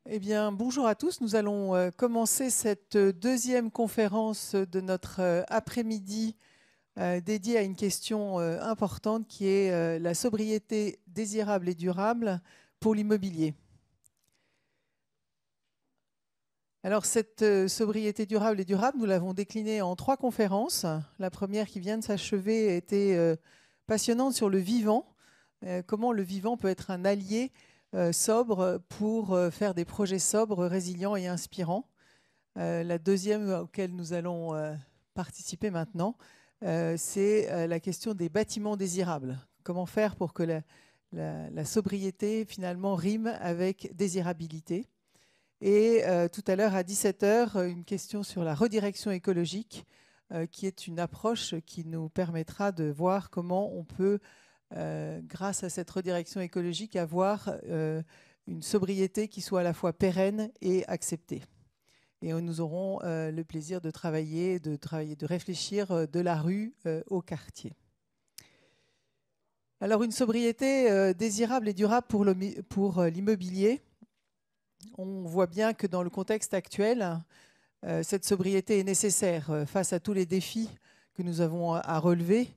Eh bien, bonjour à tous. Nous allons commencer cette deuxième conférence de notre après-midi dédiée à une question importante qui est la sobriété désirable et durable pour l'immobilier. Alors, cette sobriété durable et durable, nous l'avons déclinée en 3 conférences. La première qui vient de s'achever était passionnante sur le vivant, comment le vivant peut être un allié sobre pour faire des projets sobres, résilients et inspirants. La deuxième auquel nous allons participer maintenant, c'est la question des bâtiments désirables. Comment faire pour que la sobriété finalement rime avec désirabilité. Et tout à l'heure à 17 h, une question sur la redirection écologique, qui est une approche qui nous permettra de voir comment on peut, grâce à cette redirection écologique, avoir une sobriété qui soit à la fois pérenne et acceptée. Et nous aurons le plaisir de travailler, de réfléchir de la rue au quartier. Alors, une sobriété désirable et durable pour l'immobilier. On voit bien que dans le contexte actuel, cette sobriété est nécessaire face à tous les défis que nous avons à relever.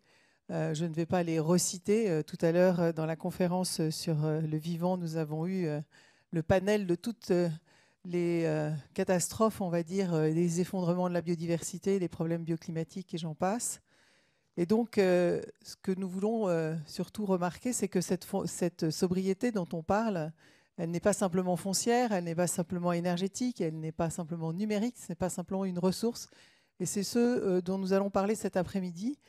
Je ne vais pas les reciter. Tout à l'heure, dans la conférence sur le vivant, nous avons eu le panel de toutes les catastrophes, on va dire, les effondrements de la biodiversité, les problèmes bioclimatiques et j'en passe. Et donc, ce que nous voulons surtout remarquer, c'est que cette sobriété dont on parle, elle n'est pas simplement foncière, elle n'est pas simplement énergétique, elle n'est pas simplement numérique, ce n'est pas simplement une ressource. Et c'est ce dont nous allons parler cet après-midi.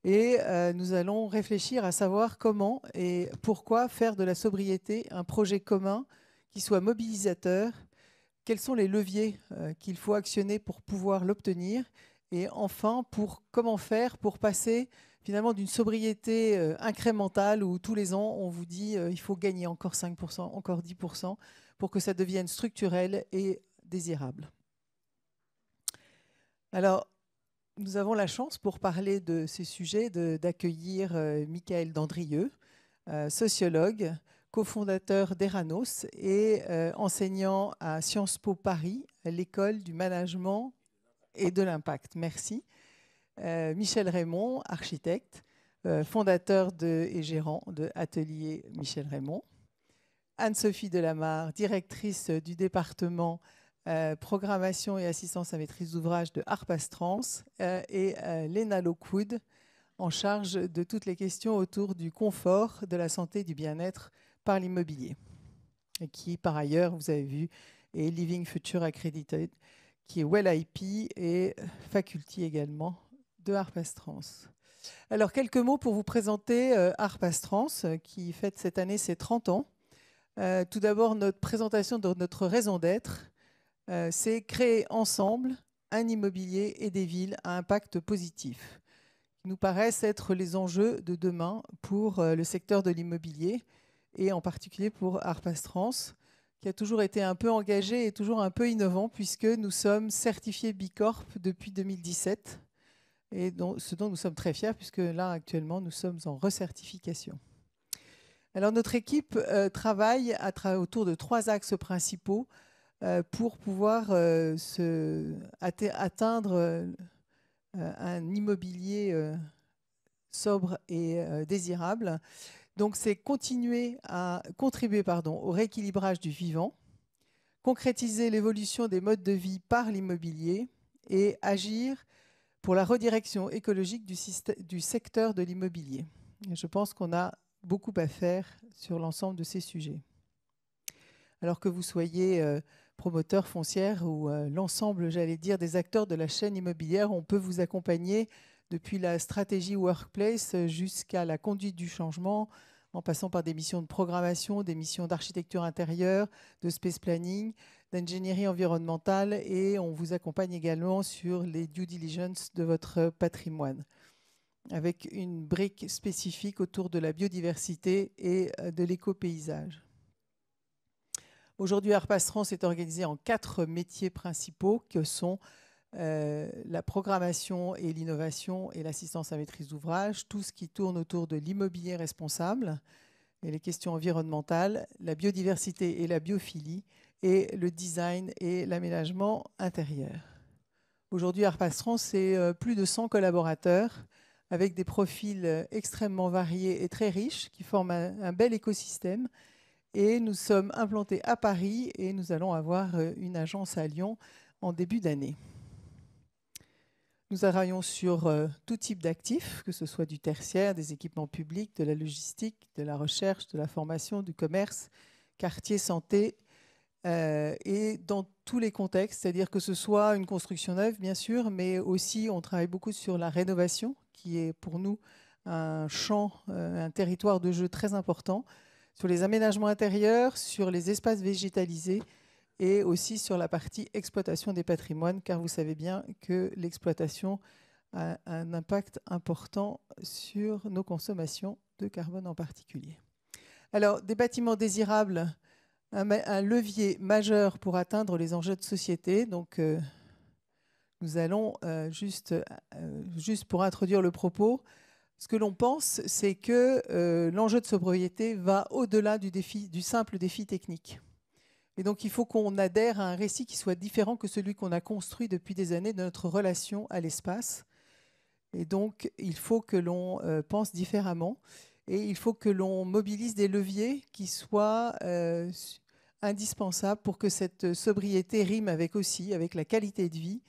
Et nous allons réfléchir à savoir comment et pourquoi faire de la sobriété un projet commun qui soit mobilisateur. Quels sont les leviers qu'il faut actionner pour pouvoir l'obtenir? Et enfin, comment faire pour passer finalement d'une sobriété incrémentale où tous les ans on vous dit il faut gagner encore 5%, encore 10% pour que ça devienne structurel et désirable. Alors, nous avons la chance pour parler de ces sujets d'accueillir Michaël Dandrieux, sociologue, cofondateur d'Eranos et enseignant à Sciences Po Paris, à l'école du management et de l'impact. Merci. Michel Raymond, architecte, fondateur et gérant de Atelier Michel Raymond. Anne-Sophie Delamarre, directrice du département programmation et assistance à maîtrise d'ouvrage de Harpas Trans, et Léna Lockwood, en charge de toutes les questions autour du confort, de la santé et du bien-être par l'immobilier, et qui, par ailleurs, vous avez vu, est Living Future Accredited, qui est Well IP et Faculty également de Harpas Trans. Alors, quelques mots pour vous présenter Harpas Trans, qui fête cette année ses 30 ans. Tout d'abord, notre présentation de notre raison d'être, c'est créer ensemble un immobilier et des villes à impact positif, qui nous paraissent être les enjeux de demain pour le secteur de l'immobilier et en particulier pour Harpas Trans, qui a toujours été un peu engagé et toujours un peu innovant puisque nous sommes certifiés Bicorp depuis 2017 et ce dont nous sommes très fiers puisque là actuellement nous sommes en recertification. Alors notre équipe travaille autour de 3 axes principaux pour pouvoir atteindre un immobilier sobre et désirable. Donc, c'est continuer à contribuer au rééquilibrage du vivant, concrétiser l'évolution des modes de vie par l'immobilier et agir pour la redirection écologique du secteur de l'immobilier. Je pense qu'on a beaucoup à faire sur l'ensemble de ces sujets. Alors que vous soyez promoteur foncière ou l'ensemble, j'allais dire, des acteurs de la chaîne immobilière, on peut vous accompagner depuis la stratégie workplace jusqu'à la conduite du changement, en passant par des missions de programmation, des missions d'architecture intérieure, de space planning, d'ingénierie environnementale, et on vous accompagne également sur les due diligence de votre patrimoine, avec une brique spécifique autour de la biodiversité et de l'éco-paysage. Aujourd'hui, Harpas Trans est organisé en 4 métiers principaux que sont la programmation et l'innovation et l'assistance à maîtrise d'ouvrage, tout ce qui tourne autour de l'immobilier responsable et les questions environnementales, la biodiversité et la biophilie, et le design et l'aménagement intérieur. Aujourd'hui, Arpastron, c'est plus de 100 collaborateurs avec des profils extrêmement variés et très riches qui forment un bel écosystème. Et nous sommes implantés à Paris et nous allons avoir une agence à Lyon en début d'année. Nous travaillons sur tout type d'actifs, que ce soit du tertiaire, des équipements publics, de la logistique, de la recherche, de la formation, du commerce, quartier, santé, et dans tous les contextes, c'est-à-dire que ce soit une construction neuve, bien sûr, mais aussi on travaille beaucoup sur la rénovation, qui est pour nous un champ, un territoire de jeu très important, sur les aménagements intérieurs, sur les espaces végétalisés, et aussi sur la partie exploitation des patrimoines, car vous savez bien que l'exploitation a un impact important sur nos consommations de carbone en particulier. Alors, des bâtiments désirables, un levier majeur pour atteindre les enjeux de société. Donc, nous allons, juste pour introduire le propos, ce que l'on pense, c'est que l'enjeu de sobriété va au-delà du simple défi technique. Et donc, il faut qu'on adhère à un récit qui soit différent que celui qu'on a construit depuis des années de notre relation à l'espace. Et donc, il faut que l'on pense différemment et il faut que l'on mobilise des leviers qui soient indispensables pour que cette sobriété rime avec la qualité de vie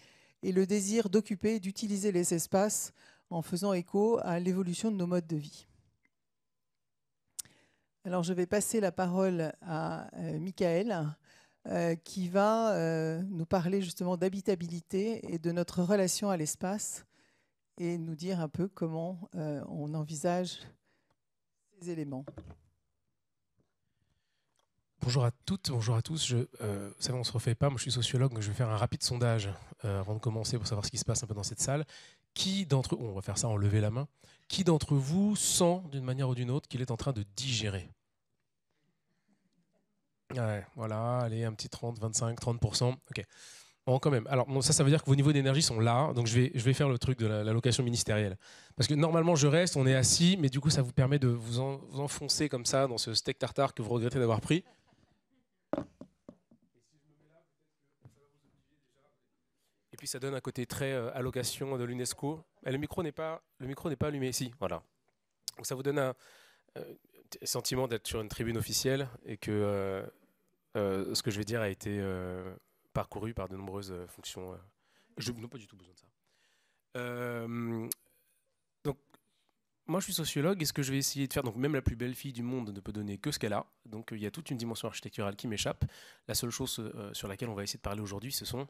et le désir d'occuper et d'utiliser les espaces en faisant écho à l'évolution de nos modes de vie. Alors, je vais passer la parole à Michael, qui va nous parler justement d'habitabilité et de notre relation à l'espace et nous dire un peu comment on envisage ces éléments. Bonjour à toutes, bonjour à tous. Vous savez, on ne se refait pas. Moi, je suis sociologue, donc je vais faire un rapide sondage avant de commencer pour savoir ce qui se passe un peu dans cette salle. Qui d'entre vous, on va faire ça en lever la main, qui d'entre vous sent d'une manière ou d'une autre qu'il est en train de digérer? Ouais, voilà, allez, un petit 30, 25, 30%. Ok. Bon, quand même. Alors, bon, ça veut dire que vos niveaux d'énergie sont là. Donc, je vais faire le truc de l'allocation ministérielle. Parce que normalement, je reste, on est assis, mais du coup, ça vous permet de vous enfoncer comme ça dans ce steak tartare que vous regrettez d'avoir pris. Et puis, ça donne un côté très allocation de l'UNESCO. Le micro n'est pas allumé ici. Voilà. Donc, ça vous donne un sentiment d'être sur une tribune officielle et que ce que je vais dire a été parcouru par de nombreuses fonctions. Je n'ai pas du tout besoin de ça. Donc, moi, je suis sociologue et ce que je vais essayer de faire, donc même la plus belle fille du monde ne peut donner que ce qu'elle a. Donc, il y a toute une dimension architecturale qui m'échappe. La seule chose sur laquelle on va essayer de parler aujourd'hui, ce sont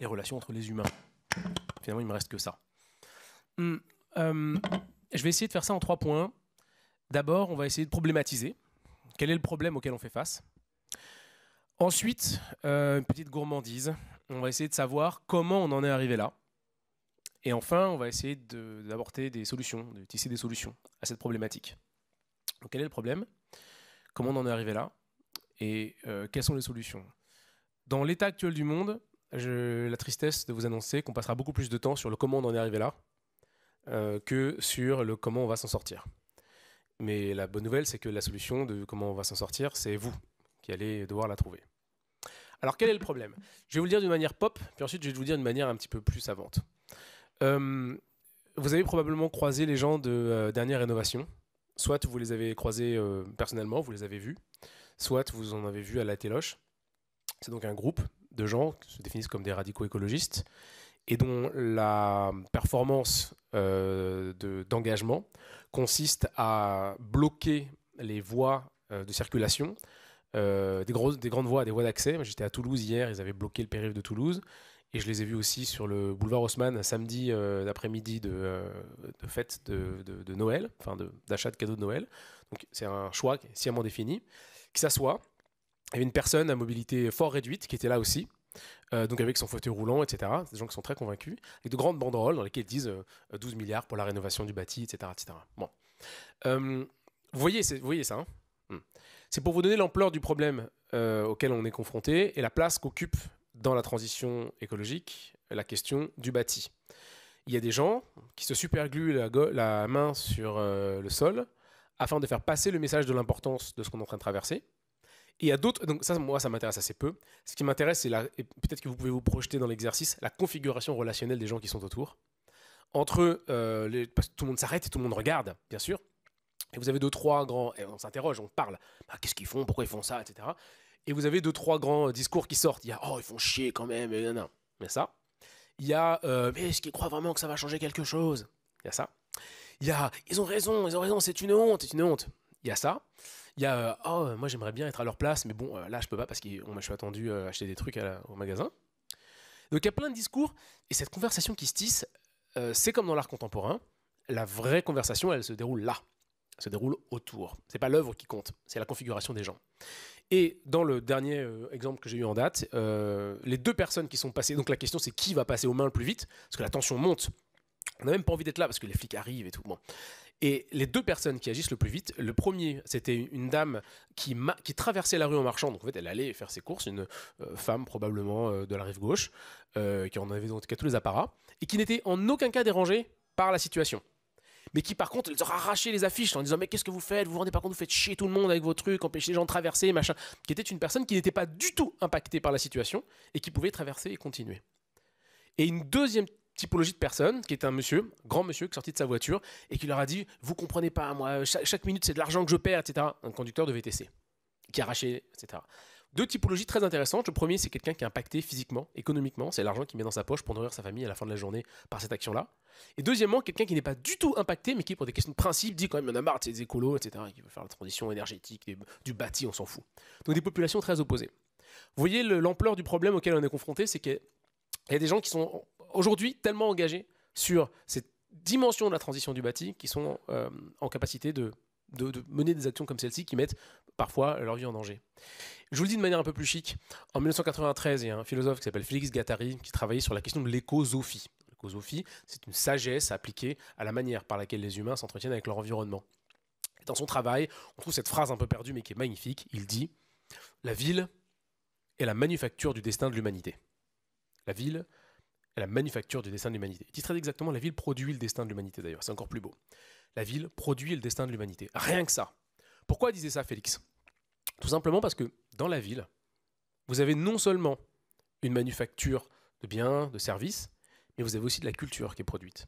les relations entre les humains. Finalement, il ne me reste que ça. Je vais essayer de faire ça en 3 points. D'abord, on va essayer de problématiser. Quel est le problème auquel on fait face? Ensuite, une petite gourmandise. On va essayer de savoir comment on en est arrivé là. Et enfin, on va essayer d'apporter des solutions, de tisser des solutions à cette problématique. Donc, quel est le problème? Comment on en est arrivé là? Et quelles sont les solutions? Dans l'état actuel du monde, j'ai la tristesse de vous annoncer qu'on passera beaucoup plus de temps sur le comment on en est arrivé là que sur le comment on va s'en sortir. Mais la bonne nouvelle, c'est que la solution de comment on va s'en sortir, c'est vous qui allez devoir la trouver. Alors, quel est le problème? Je vais vous le dire d'une manière pop, puis ensuite je vais vous le dire d'une manière un petit peu plus savante. Vous avez probablement croisé les gens de Dernière Rénovation. Soit vous les avez croisés personnellement, vous les avez vus, soit vous en avez vu à la téloche. C'est donc un groupe de gens qui se définissent comme des radicaux écologistes et dont la performance d'engagement consiste à bloquer les voies de circulation, des grandes voies, des voies d'accès. J'étais à Toulouse hier, ils avaient bloqué le périph' de Toulouse. Et je les ai vus aussi sur le boulevard Haussmann samedi d'après-midi de fête de Noël, enfin d'achat de cadeaux de Noël. Donc c'est un choix sciemment défini. Qui s'assoit. Il y avait une personne à mobilité fort réduite qui était là aussi. Donc avec son fauteuil roulant, etc. C'est des gens qui sont très convaincus. Avec de grandes banderoles dans lesquelles ils disent 12 milliards pour la rénovation du bâti, etc. etc. Bon. Vous voyez ça, hein? C'est pour vous donner l'ampleur du problème auquel on est confronté et la place qu'occupe dans la transition écologique la question du bâti. Il y a des gens qui se supergluent la main sur le sol afin de faire passer le message de l'importance de ce qu'on est en train de traverser. Et il y a d'autres, donc ça, moi, ça m'intéresse assez peu. Ce qui m'intéresse, c'est, et peut-être que vous pouvez vous projeter dans l'exercice, la configuration relationnelle des gens qui sont autour. Entre eux, parce que tout le monde s'arrête et tout le monde regarde, bien sûr. Et vous avez deux, trois grands, et on s'interroge, on parle. Ah, qu'est-ce qu'ils font, pourquoi ils font ça, etc. Et vous avez deux, trois grands discours qui sortent. Il y a, oh, ils font chier quand même, et non. Mais ça. Il y a, mais est-ce qu'ils croient vraiment que ça va changer quelque chose? Il y a ça. Il y a, ils ont raison, c'est une honte, c'est une honte. Il y a ça. Il y a, oh, moi j'aimerais bien être à leur place, mais bon, là je peux pas parce que je suis attendu acheter des trucs au magasin. Donc il y a plein de discours, et cette conversation qui se tisse, c'est comme dans l'art contemporain, la vraie conversation, elle se déroule là. Elle se déroule autour. C'est pas l'œuvre qui compte, c'est la configuration des gens. Et dans le dernier exemple que j'ai eu en date, les deux personnes qui sont passées, donc la question c'est qui va passer aux mains le plus vite, parce que la tension monte. On n'a même pas envie d'être là parce que les flics arrivent et tout. Bon. Et les deux personnes qui agissent le plus vite, le premier, c'était une dame qui traversait la rue en marchant. Donc en fait, elle allait faire ses courses, une femme probablement de la rive gauche, qui en avait en tout cas tous les apparats, et qui n'était en aucun cas dérangée par la situation. Mais qui par contre, elle leur arrachait les affiches en disant mais qu'est-ce que vous faites? Vous vous rendez pas compte, vous faites chier tout le monde avec vos trucs, empêchez les gens de traverser, machin. Qui était une personne qui n'était pas du tout impactée par la situation et qui pouvait traverser et continuer. Et une deuxième typologie de personne, qui est un monsieur, grand monsieur, qui est sorti de sa voiture et qui leur a dit vous comprenez pas, moi, chaque minute c'est de l'argent que je perds, etc. Un conducteur de VTC qui arrachait, etc. Deux typologies très intéressantes. Le premier, c'est quelqu'un qui est impacté physiquement, économiquement, c'est l'argent qu'il met dans sa poche pour nourrir sa famille à la fin de la journée par cette action-là. Et deuxièmement, quelqu'un qui n'est pas du tout impacté, mais qui, pour des questions de principe, dit quand même, il y en a marre de ces écolos, etc., qui veut faire la transition énergétique, du bâti, on s'en fout. Donc des populations très opposées. Vous voyez l'ampleur du problème auquel on est confronté, c'est qu'il y a des gens qui sont aujourd'hui tellement engagés sur cette dimension de la transition du bâti, qui sont en capacité de mener des actions comme celle-ci qui mettent parfois leur vie en danger. Je vous le dis de manière un peu plus chic. En 1993, il y a un philosophe qui s'appelle Félix Guattari qui travaillait sur la question de l'écosophie. L'écosophie, c'est une sagesse appliquée à la manière par laquelle les humains s'entretiennent avec leur environnement. Et dans son travail, on trouve cette phrase un peu perdue mais qui est magnifique. Il dit « La ville est la manufacture du destin de l'humanité. » La ville est la manufacture du destin de l'humanité. Il dit très exactement « La ville produit le destin de l'humanité » d'ailleurs, c'est encore plus beau. La ville produit le destin de l'humanité. Rien que ça. Pourquoi disait ça Félix? Tout simplement parce que dans la ville, vous avez non seulement une manufacture de biens, de services, mais vous avez aussi de la culture qui est produite.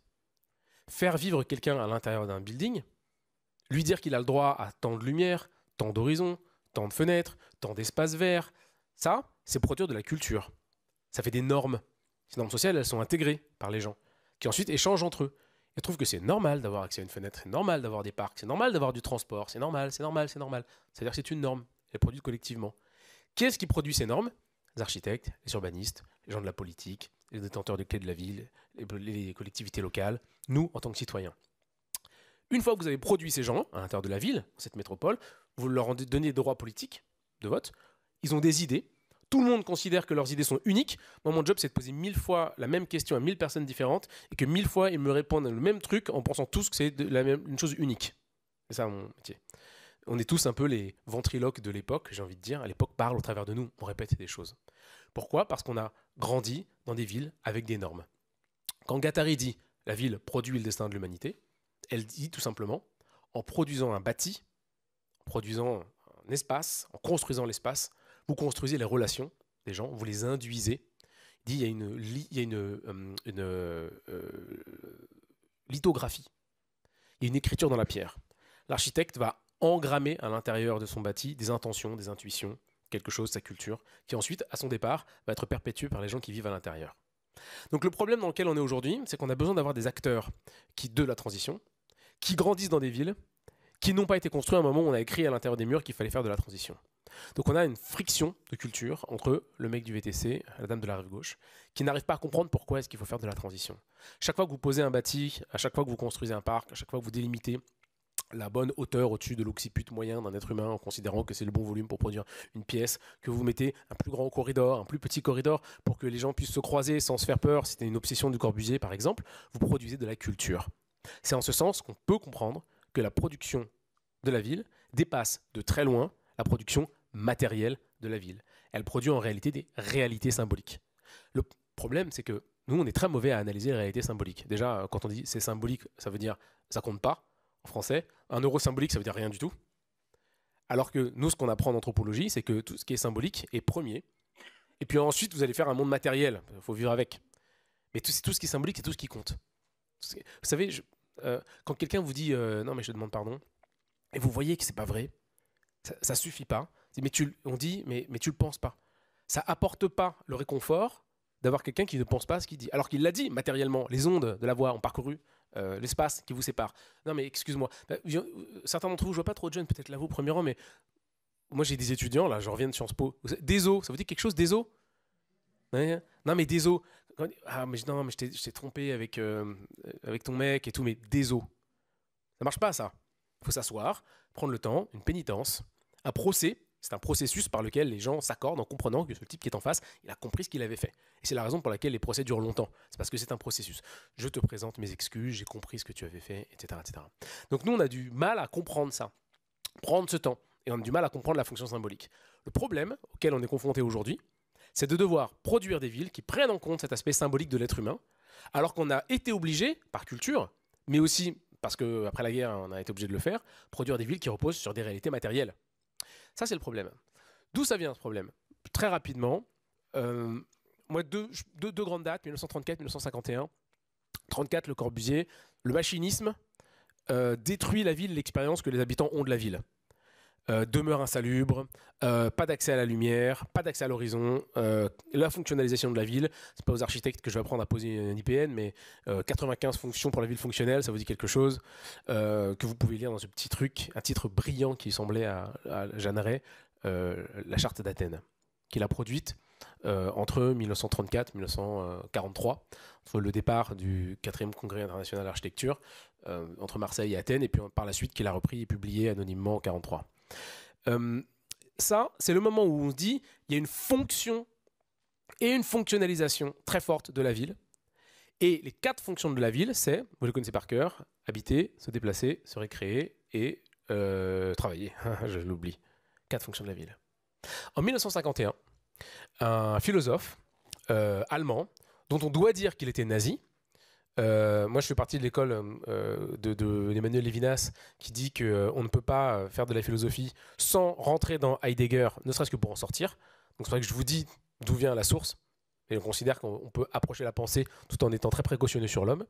Faire vivre quelqu'un à l'intérieur d'un building, lui dire qu'il a le droit à tant de lumière, tant d'horizons, tant de fenêtres, tant d'espaces verts, ça, c'est produire de la culture. Ça fait des normes. Ces normes sociales, elles sont intégrées par les gens, qui ensuite échangent entre eux. Ils trouvent que c'est normal d'avoir accès à une fenêtre, c'est normal d'avoir des parcs, c'est normal d'avoir du transport, c'est normal, c'est normal, c'est normal. C'est-à-dire que c'est une norme, elle est produite collectivement. Qu'est-ce qui produit ces normes? Les architectes, les urbanistes, les gens de la politique, les détenteurs de clés de la ville, les collectivités locales, nous en tant que citoyens. Une fois que vous avez produit ces gens à l'intérieur de la ville, cette métropole, vous leur donnez des droits politiques de vote, ils ont des idées. Tout le monde considère que leurs idées sont uniques. Moi, mon job, c'est de poser 1000 fois la même question à 1000 personnes différentes et que 1000 fois, ils me répondent le même truc en pensant tous que c'est une chose unique. C'est ça mon métier. On est tous un peu les ventriloques de l'époque, j'ai envie de dire. L'époque parle au travers de nous, on répète des choses. Pourquoi? Parce qu'on a grandi dans des villes avec des normes. Quand Guattari dit « la ville produit le destin de l'humanité », elle dit tout simplement, en produisant un bâti, en produisant un espace, en construisant l'espace, vous construisez les relations des gens, vous les induisez. Il dit il y a une lithographie, il y a une écriture dans la pierre. L'architecte va engrammer à l'intérieur de son bâti des intentions, des intuitions, quelque chose, sa culture, qui ensuite, à son départ, va être perpétué par les gens qui vivent à l'intérieur. Donc le problème dans lequel on est aujourd'hui, c'est qu'on a besoin d'avoir des acteurs de la transition, qui grandissent dans des villes, qui n'ont pas été construits à un moment où on a écrit à l'intérieur des murs qu'il fallait faire de la transition. Donc on a une friction de culture entre le mec du VTC, la dame de la rive gauche, qui n'arrive pas à comprendre pourquoi est-ce qu'il faut faire de la transition. Chaque fois que vous posez un bâti, à chaque fois que vous construisez un parc, à chaque fois que vous délimitez la bonne hauteur au-dessus de l'occiput moyen d'un être humain en considérant que c'est le bon volume pour produire une pièce, que vous mettez un plus grand corridor, un plus petit corridor pour que les gens puissent se croiser sans se faire peur, c'était une obsession de Corbusier par exemple, vous produisez de la culture. C'est en ce sens qu'on peut comprendre que la production de la ville dépasse de très loin la production matérielle de la ville. Elle produit en réalité des réalités symboliques. Le problème, c'est que nous, on est très mauvais à analyser les réalités symboliques. Déjà, quand on dit c'est symbolique, ça veut dire ça compte pas en français. Un euro symbolique, ça veut dire rien du tout. Alors que nous, ce qu'on apprend en anthropologie, c'est que tout ce qui est symbolique est premier. Et puis ensuite, vous allez faire un monde matériel. Il faut vivre avec. Mais tout ce qui est symbolique, c'est tout ce qui compte. Vous savez, quand quelqu'un vous dit non, mais je te demande pardon, et vous voyez que c'est pas vrai, ça suffit pas. On dit mais tu le penses pas. Ça apporte pas le réconfort d'avoir quelqu'un qui ne pense pas ce qu'il dit. Alors qu'il l'a dit matériellement. Les ondes de la voix ont parcouru l'espace qui vous sépare. Non mais excuse-moi. Certains d'entre vous, je vois pas trop de jeunes, peut-être là vous au premier rang, mais moi j'ai des étudiants, là je reviens de Sciences Po. Déso, ça vous dit quelque chose, Déso? Non mais Déso. Ah mais non mais je t'ai trompé avec ton mec et tout, mais désolé. Ça marche pas ça. Il faut s'asseoir, prendre le temps, une pénitence, un procès. C'est un processus par lequel les gens s'accordent en comprenant que ce type qui est en face, il a compris ce qu'il avait fait. Et c'est la raison pour laquelle les procès durent longtemps. C'est parce que c'est un processus. Je te présente mes excuses, j'ai compris ce que tu avais fait, etc., etc. Donc nous, on a du mal à comprendre ça, prendre ce temps, et on a du mal à comprendre la fonction symbolique. Le problème auquel on est confronté aujourd'hui, c'est de devoir produire des villes qui prennent en compte cet aspect symbolique de l'être humain, alors qu'on a été obligé, par culture, mais aussi parce qu'après la guerre, on a été obligé de le faire, produire des villes qui reposent sur des réalités matérielles. Ça, c'est le problème. D'où ça vient, ce problème? Très rapidement, moi, deux grandes dates, 1934, 1951. 34, Le Corbusier, le machinisme détruit la ville, l'expérience que les habitants ont de la ville. Demeure insalubre, pas d'accès à la lumière, pas d'accès à l'horizon, la fonctionnalisation de la ville. C'est pas aux architectes que je vais apprendre à poser un IPN, mais 95 fonctions pour la ville fonctionnelle, ça vous dit quelque chose que vous pouvez lire dans ce petit truc, un titre brillant qui semblait à Jeanneret, la charte d'Athènes, qu'il a produite entre 1934 et 1943, entre le départ du 4e congrès international d'architecture, entre Marseille et Athènes, et puis par la suite qu'il a repris et publié anonymement en 1943. Ça, c'est le moment où on se dit il y a une fonction et une fonctionnalisation très forte de la ville. Et les 4 fonctions de la ville, c'est, vous les connaissez par cœur, habiter, se déplacer, se récréer et travailler. Je l'oublie. 4 fonctions de la ville. En 1951, un philosophe allemand, dont on doit dire qu'il était nazi. Moi, je fais partie de l'école d'Emmanuel Levinas, qui dit qu'on ne peut pas faire de la philosophie sans rentrer dans Heidegger, ne serait-ce que pour en sortir. Donc c'est vrai que je vous dis d'où vient la source. Et on considère qu'on peut approcher la pensée tout en étant très précautionneux sur l'homme.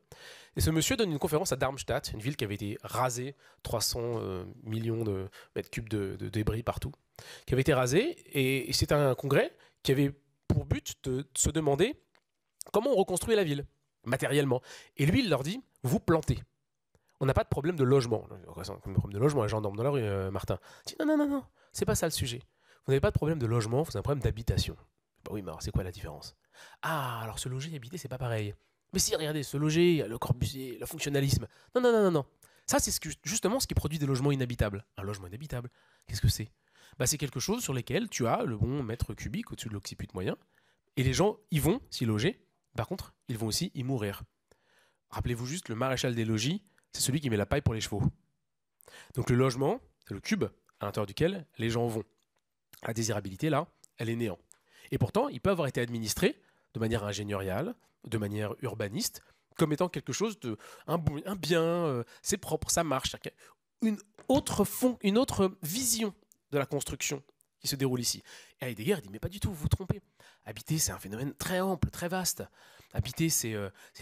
Et ce monsieur donne une conférence à Darmstadt, une ville qui avait été rasée, 300 millions de mètres cubes de débris partout, qui avait été rasée. Et c'est un congrès qui avait pour but de se demander comment on reconstruit la ville matériellement. Et lui, il leur dit, vous plantez. On n'a pas de problème de logement. Comme problème de logement, les gens dorment dans la rue, Martin. Il dit, non, c'est pas ça le sujet. Vous n'avez pas de problème de logement, vous avez un problème d'habitation. Bah oui, mais alors c'est quoi la différence? Ah, alors se loger et habiter, c'est pas pareil. Mais si, regardez, se loger, le Corbusier, le fonctionnalisme. Non. Ça, c'est justement ce qui produit des logements inhabitables. Un logement inhabitable, qu'est-ce que c'est? Bah, c'est quelque chose sur lequel tu as le bon mètre cubique au-dessus de l'occiput moyen. Et les gens y vont s'y loger. Par contre, ils vont aussi y mourir. Rappelez-vous juste, le maréchal des logis, c'est celui qui met la paille pour les chevaux. Donc le logement, c'est le cube à l'intérieur duquel les gens vont. La désirabilité, là, elle est néant. Et pourtant, ils peuvent avoir été administrés de manière ingénieriale, de manière urbaniste, comme étant quelque chose de un bien, c'est propre, ça marche. Une autre vision de la construction qui se déroule ici. Et Heidegger dit, mais pas du tout, vous vous trompez. Habiter, c'est un phénomène très ample, très vaste. Habiter, c'est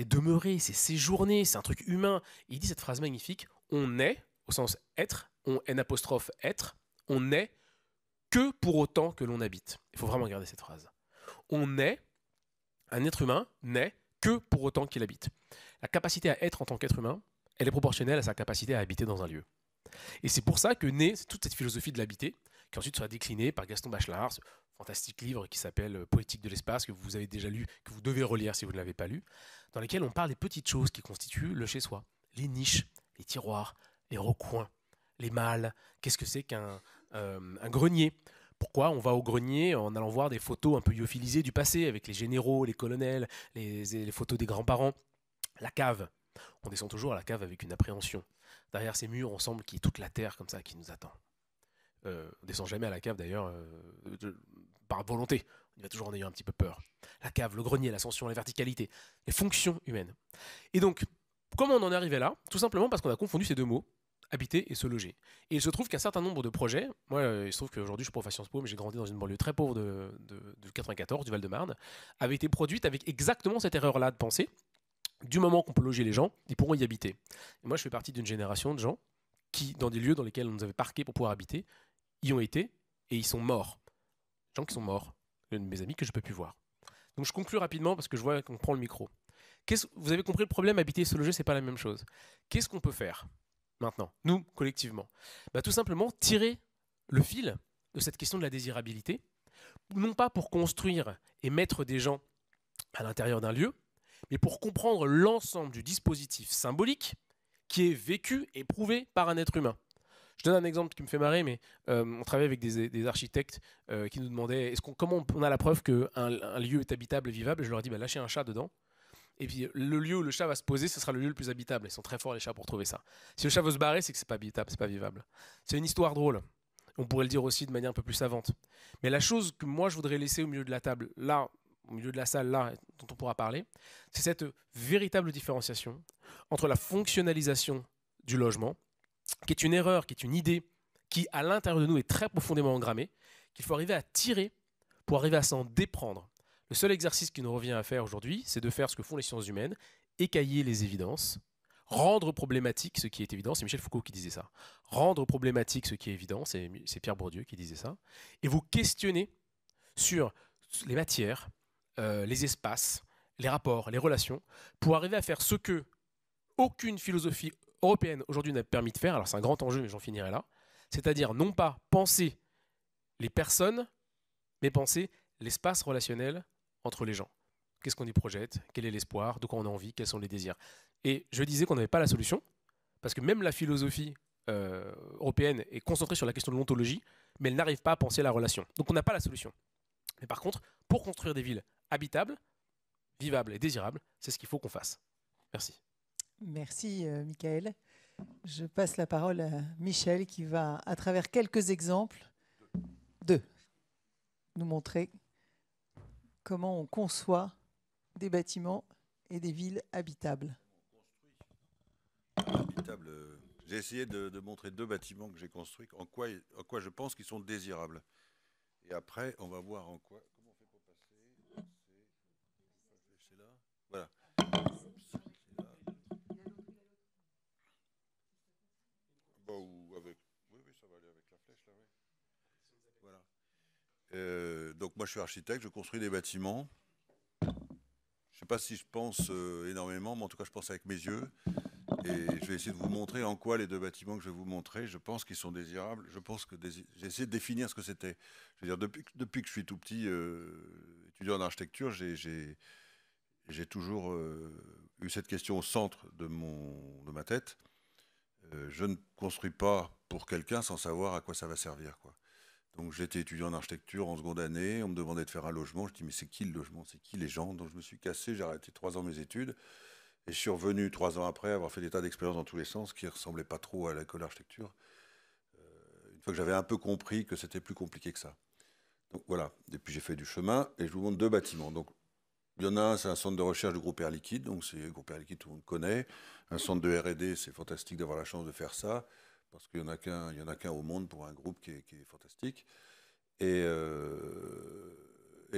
demeurer, c'est séjourner, c'est un truc humain. Et il dit cette phrase magnifique, on est, au sens être, être, on n'est que pour autant que l'on habite. Il faut vraiment garder cette phrase. On est, un être humain n'est que pour autant qu'il habite. La capacité à être en tant qu'être humain, elle est proportionnelle à sa capacité à habiter dans un lieu. Et c'est pour ça que naît toute cette philosophie de l'habiter, qui ensuite sera déclinée par Gaston Bachelard, ce fantastique livre qui s'appelle Poétique de l'espace, que vous avez déjà lu, que vous devez relire si vous ne l'avez pas lu, dans lequel on parle des petites choses qui constituent le chez-soi. Les niches, les tiroirs, les recoins, les malles. Qu'est-ce que c'est qu'un grenier? Pourquoi on va au grenier en allant voir des photos un peu lyophilisées du passé, avec les généraux, les colonels, les photos des grands-parents? La cave. On descend toujours à la cave avec une appréhension. Derrière ces murs, on semble qu'il y ait toute la terre comme ça qui nous attend. On ne descend jamais à la cave d'ailleurs, par volonté. On y va toujours en ayant un petit peu peur. La cave, le grenier, l'ascension, la verticalité, les fonctions humaines. Et donc, comment on en est arrivé là? Tout simplement parce qu'on a confondu ces deux mots, habiter et se loger. Et il se trouve qu'un certain nombre de projets, moi il se trouve qu'aujourd'hui je suis prof à Sciences Po, mais j'ai grandi dans une banlieue très pauvre de 94, du Val-de-Marne, avaient été produites avec exactement cette erreur-là de pensée. Du moment qu'on peut loger les gens, ils pourront y habiter. Et moi je fais partie d'une génération de gens qui, dans des lieux dans lesquels on nous avait parqués pour pouvoir habiter, y ont été et ils sont morts. Gens qui sont morts, l'un de mes amis que je ne peux plus voir. Donc je conclue rapidement parce que je vois qu'on prend le micro. Vous avez compris le problème, habiter et se loger, c'est pas la même chose. Qu'est-ce qu'on peut faire maintenant, nous, collectivement? Tout simplement tirer le fil de cette question de la désirabilité, non pas pour construire et mettre des gens à l'intérieur d'un lieu, mais pour comprendre l'ensemble du dispositif symbolique qui est vécu et prouvé par un être humain. Je donne un exemple qui me fait marrer, mais on travaille avec des architectes qui nous demandaient comment on a la preuve qu'un lieu est habitable et vivable. Et je leur dis, lâchez un chat dedans. Et puis le lieu où le chat va se poser, ce sera le lieu le plus habitable. Ils sont très forts les chats pour trouver ça. Si le chat veut se barrer, c'est que c'est pas habitable, c'est pas vivable. C'est une histoire drôle. On pourrait le dire aussi de manière un peu plus savante. Mais la chose que moi je voudrais laisser au milieu de la table, là, au milieu de la salle, là, dont on pourra parler, c'est cette véritable différenciation entre la fonctionnalisation du logement, qui est une erreur, qui est une idée, qui à l'intérieur de nous est très profondément engrammée, qu'il faut arriver à tirer pour arriver à s'en déprendre. Le seul exercice qui nous revient à faire aujourd'hui, c'est de faire ce que font les sciences humaines, écailler les évidences, rendre problématique ce qui est évident, c'est Michel Foucault qui disait ça, rendre problématique ce qui est évident, c'est Pierre Bourdieu qui disait ça, et vous questionner sur les matières, les espaces, les rapports, les relations, pour arriver à faire ce que aucune philosophie européenne aujourd'hui n'a permis de faire, alors c'est un grand enjeu mais j'en finirai là, c'est-à-dire non pas penser les personnes, mais penser l'espace relationnel entre les gens. Qu'est-ce qu'on y projette? Quel est l'espoir? De quoi on a envie? Quels sont les désirs? Et je disais qu'on n'avait pas la solution, parce que même la philosophie européenne est concentrée sur la question de l'ontologie, mais elle n'arrive pas à penser la relation. Donc on n'a pas la solution. Mais par contre, pour construire des villes habitables, vivables et désirables, c'est ce qu'il faut qu'on fasse. Merci. Merci, Michael. Je passe la parole à Michel qui va, à travers quelques exemples, nous montrer comment on conçoit des bâtiments et des villes habitables. J'ai essayé de montrer 2 bâtiments que j'ai construits, en quoi je pense qu'ils sont désirables. Et après, on va voir en quoi... Comment on fait pour passer? C'est là. Voilà. C'est là. Ou avec... Oui, ça va aller avec la flèche, là, oui. Voilà. Donc moi, je suis architecte, je construis des bâtiments. Je ne sais pas si je pense énormément, mais en tout cas, je pense avec mes yeux. Et je vais essayer de vous montrer en quoi les 2 bâtiments que je vais vous montrer, je pense qu'ils sont désirables. Je pense que j'ai essayé de définir ce que c'était. Je veux dire, depuis que je suis tout petit étudiant en architecture, j'ai toujours eu cette question au centre de ma tête. Je ne construis pas pour quelqu'un sans savoir à quoi ça va servir, quoi. Donc j'étais étudiant en architecture en seconde année, on me demandait de faire un logement. Je dis mais c'est qui le logement? C'est qui les gens? Donc je me suis cassé, j'ai arrêté 3 ans mes études. Et je suis revenu 3 ans après avoir fait des tas d'expériences dans tous les sens qui ne ressemblaient pas trop à l'école d'architecture. Une fois que j'avais un peu compris que c'était plus compliqué que ça. Donc voilà. Et puis j'ai fait du chemin et je vous montre 2 bâtiments. Donc il y en a un, c'est un centre de recherche du groupe Air Liquide. Donc c'est le groupe Air Liquide, tout le monde connaît. Un centre de R&D, c'est fantastique d'avoir la chance de faire ça. Parce qu'il n'y en a qu'un au monde pour un groupe qui est fantastique. Et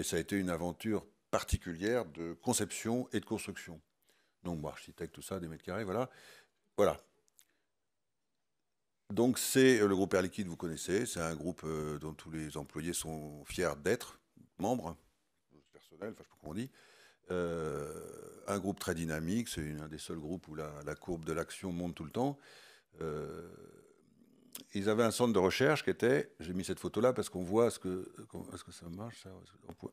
ça a été une aventure particulière de conception et de construction. Donc, architecte, tout ça, des mètres carrés, voilà. Donc, c'est le groupe Air Liquide, vous connaissez. C'est un groupe dont tous les employés sont fiers d'être membres, personnels, enfin, je sais pas comment on dit. Un groupe très dynamique. C'est un des seuls groupes où la courbe de l'action monte tout le temps. Ils avaient un centre de recherche qui était, j'ai mis cette photo-là parce qu'on voit, est-ce que ça marche, ça,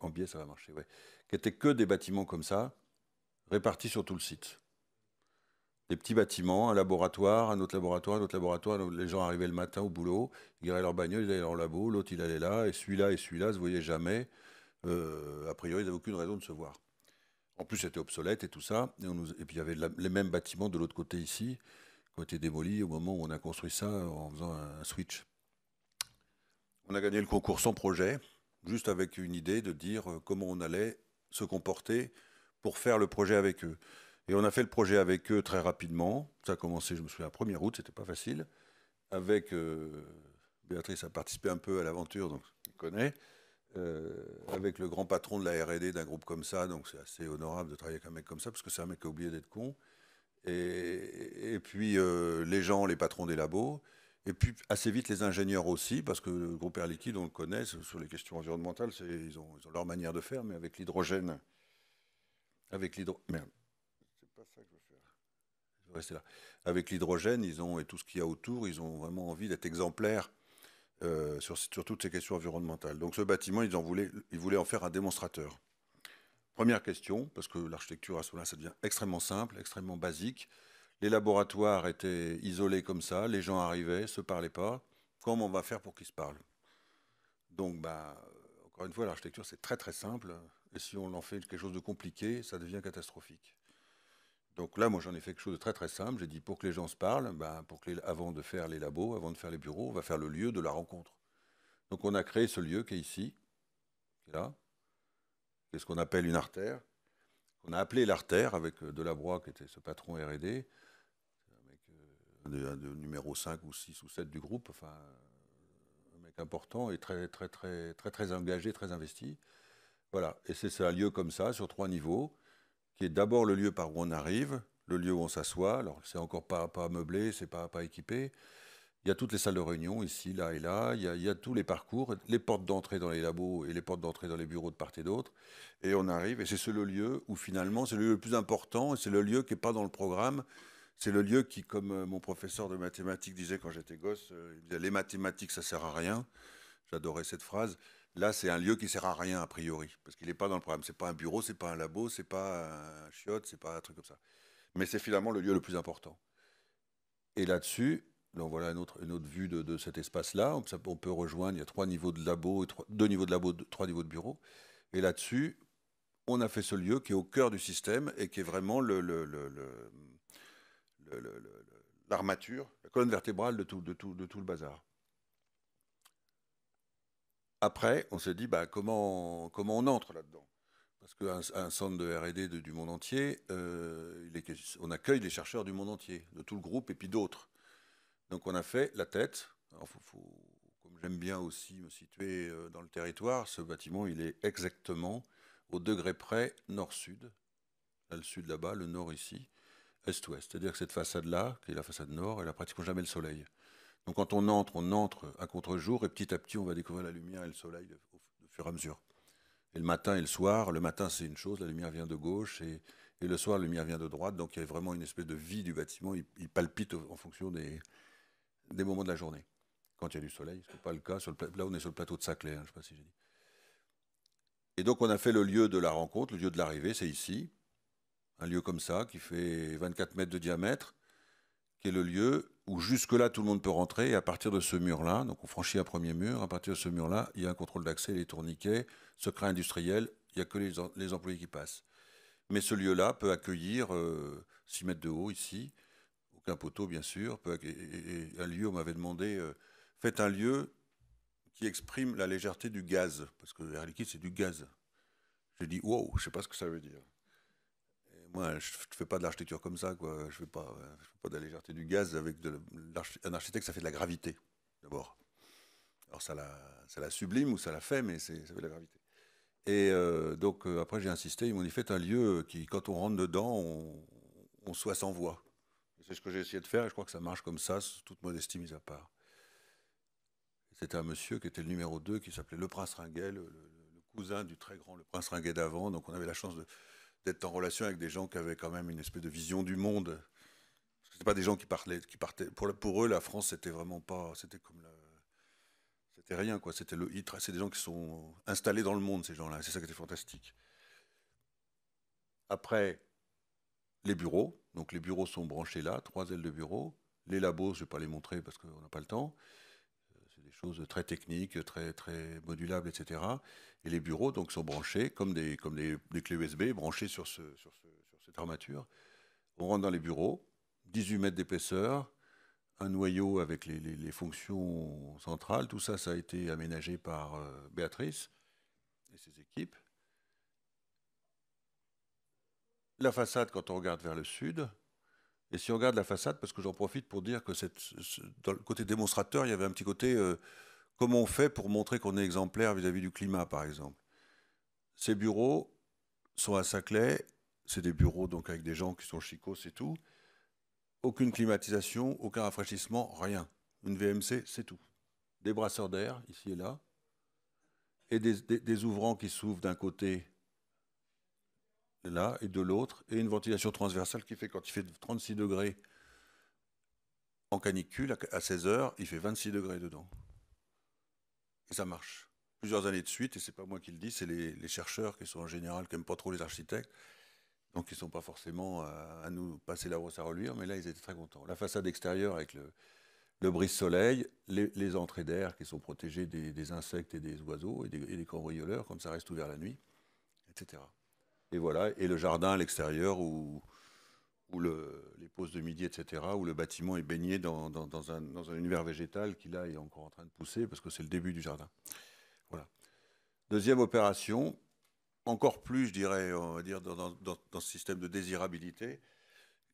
en biais, ça va marcher, ouais. Qui était que des bâtiments comme ça, répartis sur tout le site. Des petits bâtiments, un laboratoire, un autre laboratoire, un autre laboratoire. Les gens arrivaient le matin au boulot, ils garaient leur bagnole, ils allaient dans leur labo, l'autre il allait là, et celui-là se voyaient jamais. A priori, ils n'avaient aucune raison de se voir. En plus, c'était obsolète et tout ça. Et puis il y avait les mêmes bâtiments de l'autre côté ici, qui ont été démolis au moment où on a construit ça en faisant un switch. On a gagné le concours sans projet. juste avec une idée de dire comment on allait se comporter pour faire le projet avec eux. Et on a fait le projet avec eux très rapidement. Ça a commencé, je me souviens, le 1er août, c'était pas facile. Avec Béatrice a participé un peu à l'aventure, donc on connaît. Avec le grand patron de la R&D d'un groupe comme ça, donc c'est assez honorable de travailler avec un mec comme ça, parce que c'est un mec qui a oublié d'être con. Et puis les gens, les patrons des labos, et puis assez vite les ingénieurs aussi, parce que le groupe Air Liquide, on le connaît, sur les questions environnementales, ils ont leur manière de faire, mais avec l'hydrogène, merde, c'est pas ça que je veux faire. Je vais rester là. Avec l'hydrogène, et tout ce qu'il y a autour, ils ont vraiment envie d'être exemplaires sur toutes ces questions environnementales. Donc ce bâtiment, ils voulaient en faire un démonstrateur. Première question, parce que l'architecture à ce moment-là, ça devient extrêmement simple, extrêmement basique. Les laboratoires étaient isolés comme ça, les gens arrivaient, ne se parlaient pas. Comment on va faire pour qu'ils se parlent? Donc, encore une fois, l'architecture, c'est très très simple. Et si on en fait quelque chose de compliqué, ça devient catastrophique. Donc là, moi, j'en ai fait quelque chose de très très simple. J'ai dit, pour que les gens se parlent, avant de faire les labos, avant de faire les bureaux, on va faire le lieu de la rencontre. Donc on a créé ce lieu qui est ici, qui est là, qui est ce qu'on appelle une artère. On a appelé l'artère avec Delabroix, qui était ce patron R&D, un mec de numéro 5 ou 6 ou 7 du groupe, enfin, un mec important et très, très, très, très, très engagé, très investi. Voilà, et c'est un lieu comme ça, sur 3 niveaux, qui est d'abord le lieu par où on arrive, le lieu où on s'assoit. Alors, c'est encore pas meublé, c'est pas équipé. Il y a toutes les salles de réunion, ici, là et là. Il y a tous les parcours, les portes d'entrée dans les labos et les portes d'entrée dans les bureaux de part et d'autre. Et on arrive, et c'est le lieu où finalement, c'est le lieu le plus important, et c'est le lieu qui n'est pas dans le programme. C'est le lieu qui, comme mon professeur de mathématiques disait quand j'étais gosse, il disait, les mathématiques, ça sert à rien. J'adorais cette phrase. Là, c'est un lieu qui sert à rien, a priori, parce qu'il n'est pas dans le programme. C'est pas un bureau, c'est pas un labo, c'est pas un chiotte, c'est pas un truc comme ça. Mais c'est finalement le lieu le plus important. Et là-dessus, donc voilà une autre vue de cet espace-là. On peut rejoindre, il y a 3 niveaux de labo, 2 niveaux de labo, 3 niveaux de bureau. Et là-dessus, on a fait ce lieu qui est au cœur du système et qui est vraiment l'armature, la colonne vertébrale de tout le bazar. Après, on s'est dit, comment on entre là-dedans? Parce qu'un centre de R&D du monde entier, on accueille les chercheurs du monde entier, de tout le groupe et puis d'autres. Donc on a fait la tête. Alors, comme j'aime bien aussi me situer dans le territoire, ce bâtiment, il est exactement au degré près nord-sud. Là, le sud là-bas, le nord ici, est-ouest. C'est-à-dire que cette façade-là, qui est la façade nord, elle n'a pratiquement jamais le soleil. Donc quand on entre à contre-jour et petit à petit, on va découvrir la lumière et le soleil au fur et à mesure. Et le matin et le soir, le matin c'est une chose, la lumière vient de gauche et le soir la lumière vient de droite, donc il y a vraiment une espèce de vie du bâtiment, il palpite en fonction des moments de la journée. Quand il y a du soleil, ce n'est pas le cas, là on est sur le plateau de Saclay, je ne sais pas si j'ai dit. Et donc on a fait le lieu de la rencontre, le lieu de l'arrivée, c'est ici, un lieu comme ça qui fait 24 mètres de diamètre, qui est le lieu où jusque-là tout le monde peut rentrer, et à partir de ce mur-là, donc on franchit un premier mur, à partir de ce mur-là, il y a un contrôle d'accès, les tourniquets, secret industriel, il n'y a que les employés qui passent. Mais ce lieu-là peut accueillir 6 mètres de haut ici, aucun poteau bien sûr, et un lieu, on m'avait demandé, faites un lieu qui exprime la légèreté du gaz, parce que l'air liquide c'est du gaz. J'ai dit, wow, je ne sais pas ce que ça veut dire. Moi, je ne fais pas de l'architecture comme ça, quoi. Je ne fais pas de la légèreté du gaz avec un architecte, ça fait de la gravité, d'abord. Alors ça la sublime ou ça la fait, mais ça fait de la gravité. Et donc après j'ai insisté, ils m'ont dit faites un lieu qui, quand on rentre dedans, on soit sans voix. C'est ce que j'ai essayé de faire et je crois que ça marche comme ça, toute modestie mise à part. C'était un monsieur qui était le numéro 2, qui s'appelait Le Prince Ringuet, le cousin du très grand Le Prince Ringuet d'avant. Donc on avait la chance d'être en relation avec des gens qui avaient quand même une espèce de vision du monde. C'était pas des gens qui partaient. Pour eux, la France, c'était vraiment pas. C'était comme c'était rien, quoi. C'est des gens qui sont installés dans le monde, ces gens-là. C'est ça qui était fantastique. Après, les bureaux. Donc les bureaux sont branchés là, 3 ailes de bureaux. Les labos, je ne vais pas les montrer parce qu'on n'a pas le temps. C'est des choses très techniques, très, très modulables, etc. Et les bureaux donc, sont branchés comme des clés USB branchées sur cette armature. On rentre dans les bureaux, 18 mètres d'épaisseur, un noyau avec les fonctions centrales. Tout ça, ça a été aménagé par Béatrice. et ses équipes. La façade, quand on regarde vers le sud, et si on regarde la façade, parce que j'en profite pour dire que dans le côté démonstrateur, il y avait un petit côté comment on fait pour montrer qu'on est exemplaire vis-à-vis du climat, par exemple. Ces bureaux sont à Saclay, c'est des bureaux donc avec des gens qui sont chicos et tout. Aucune climatisation, aucun rafraîchissement, rien. Une VMC, c'est tout. Des brasseurs d'air, ici et là, et des ouvrants qui s'ouvrent d'un côté, là, et de l'autre, et une ventilation transversale qui fait, quand il fait 36 degrés en canicule, à 16 heures, il fait 26 degrés dedans. Et ça marche. Plusieurs années de suite, et c'est pas moi qui le dis, c'est les chercheurs qui sont en général, qui n'aiment pas trop les architectes, donc ils ne sont pas forcément à nous passer la brosse à reluire, mais là, ils étaient très contents. La façade extérieure avec le brise-soleil, les entrées d'air qui sont protégées des insectes et des oiseaux et des cambrioleurs, comme ça reste ouvert la nuit, etc. Et voilà, et le jardin à l'extérieur où les pauses de midi, etc., où le bâtiment est baigné dans un univers végétal qui, là, est encore en train de pousser parce que c'est le début du jardin. Voilà. Deuxième opération, encore plus, je dirais, on va dire, dans ce système de désirabilité,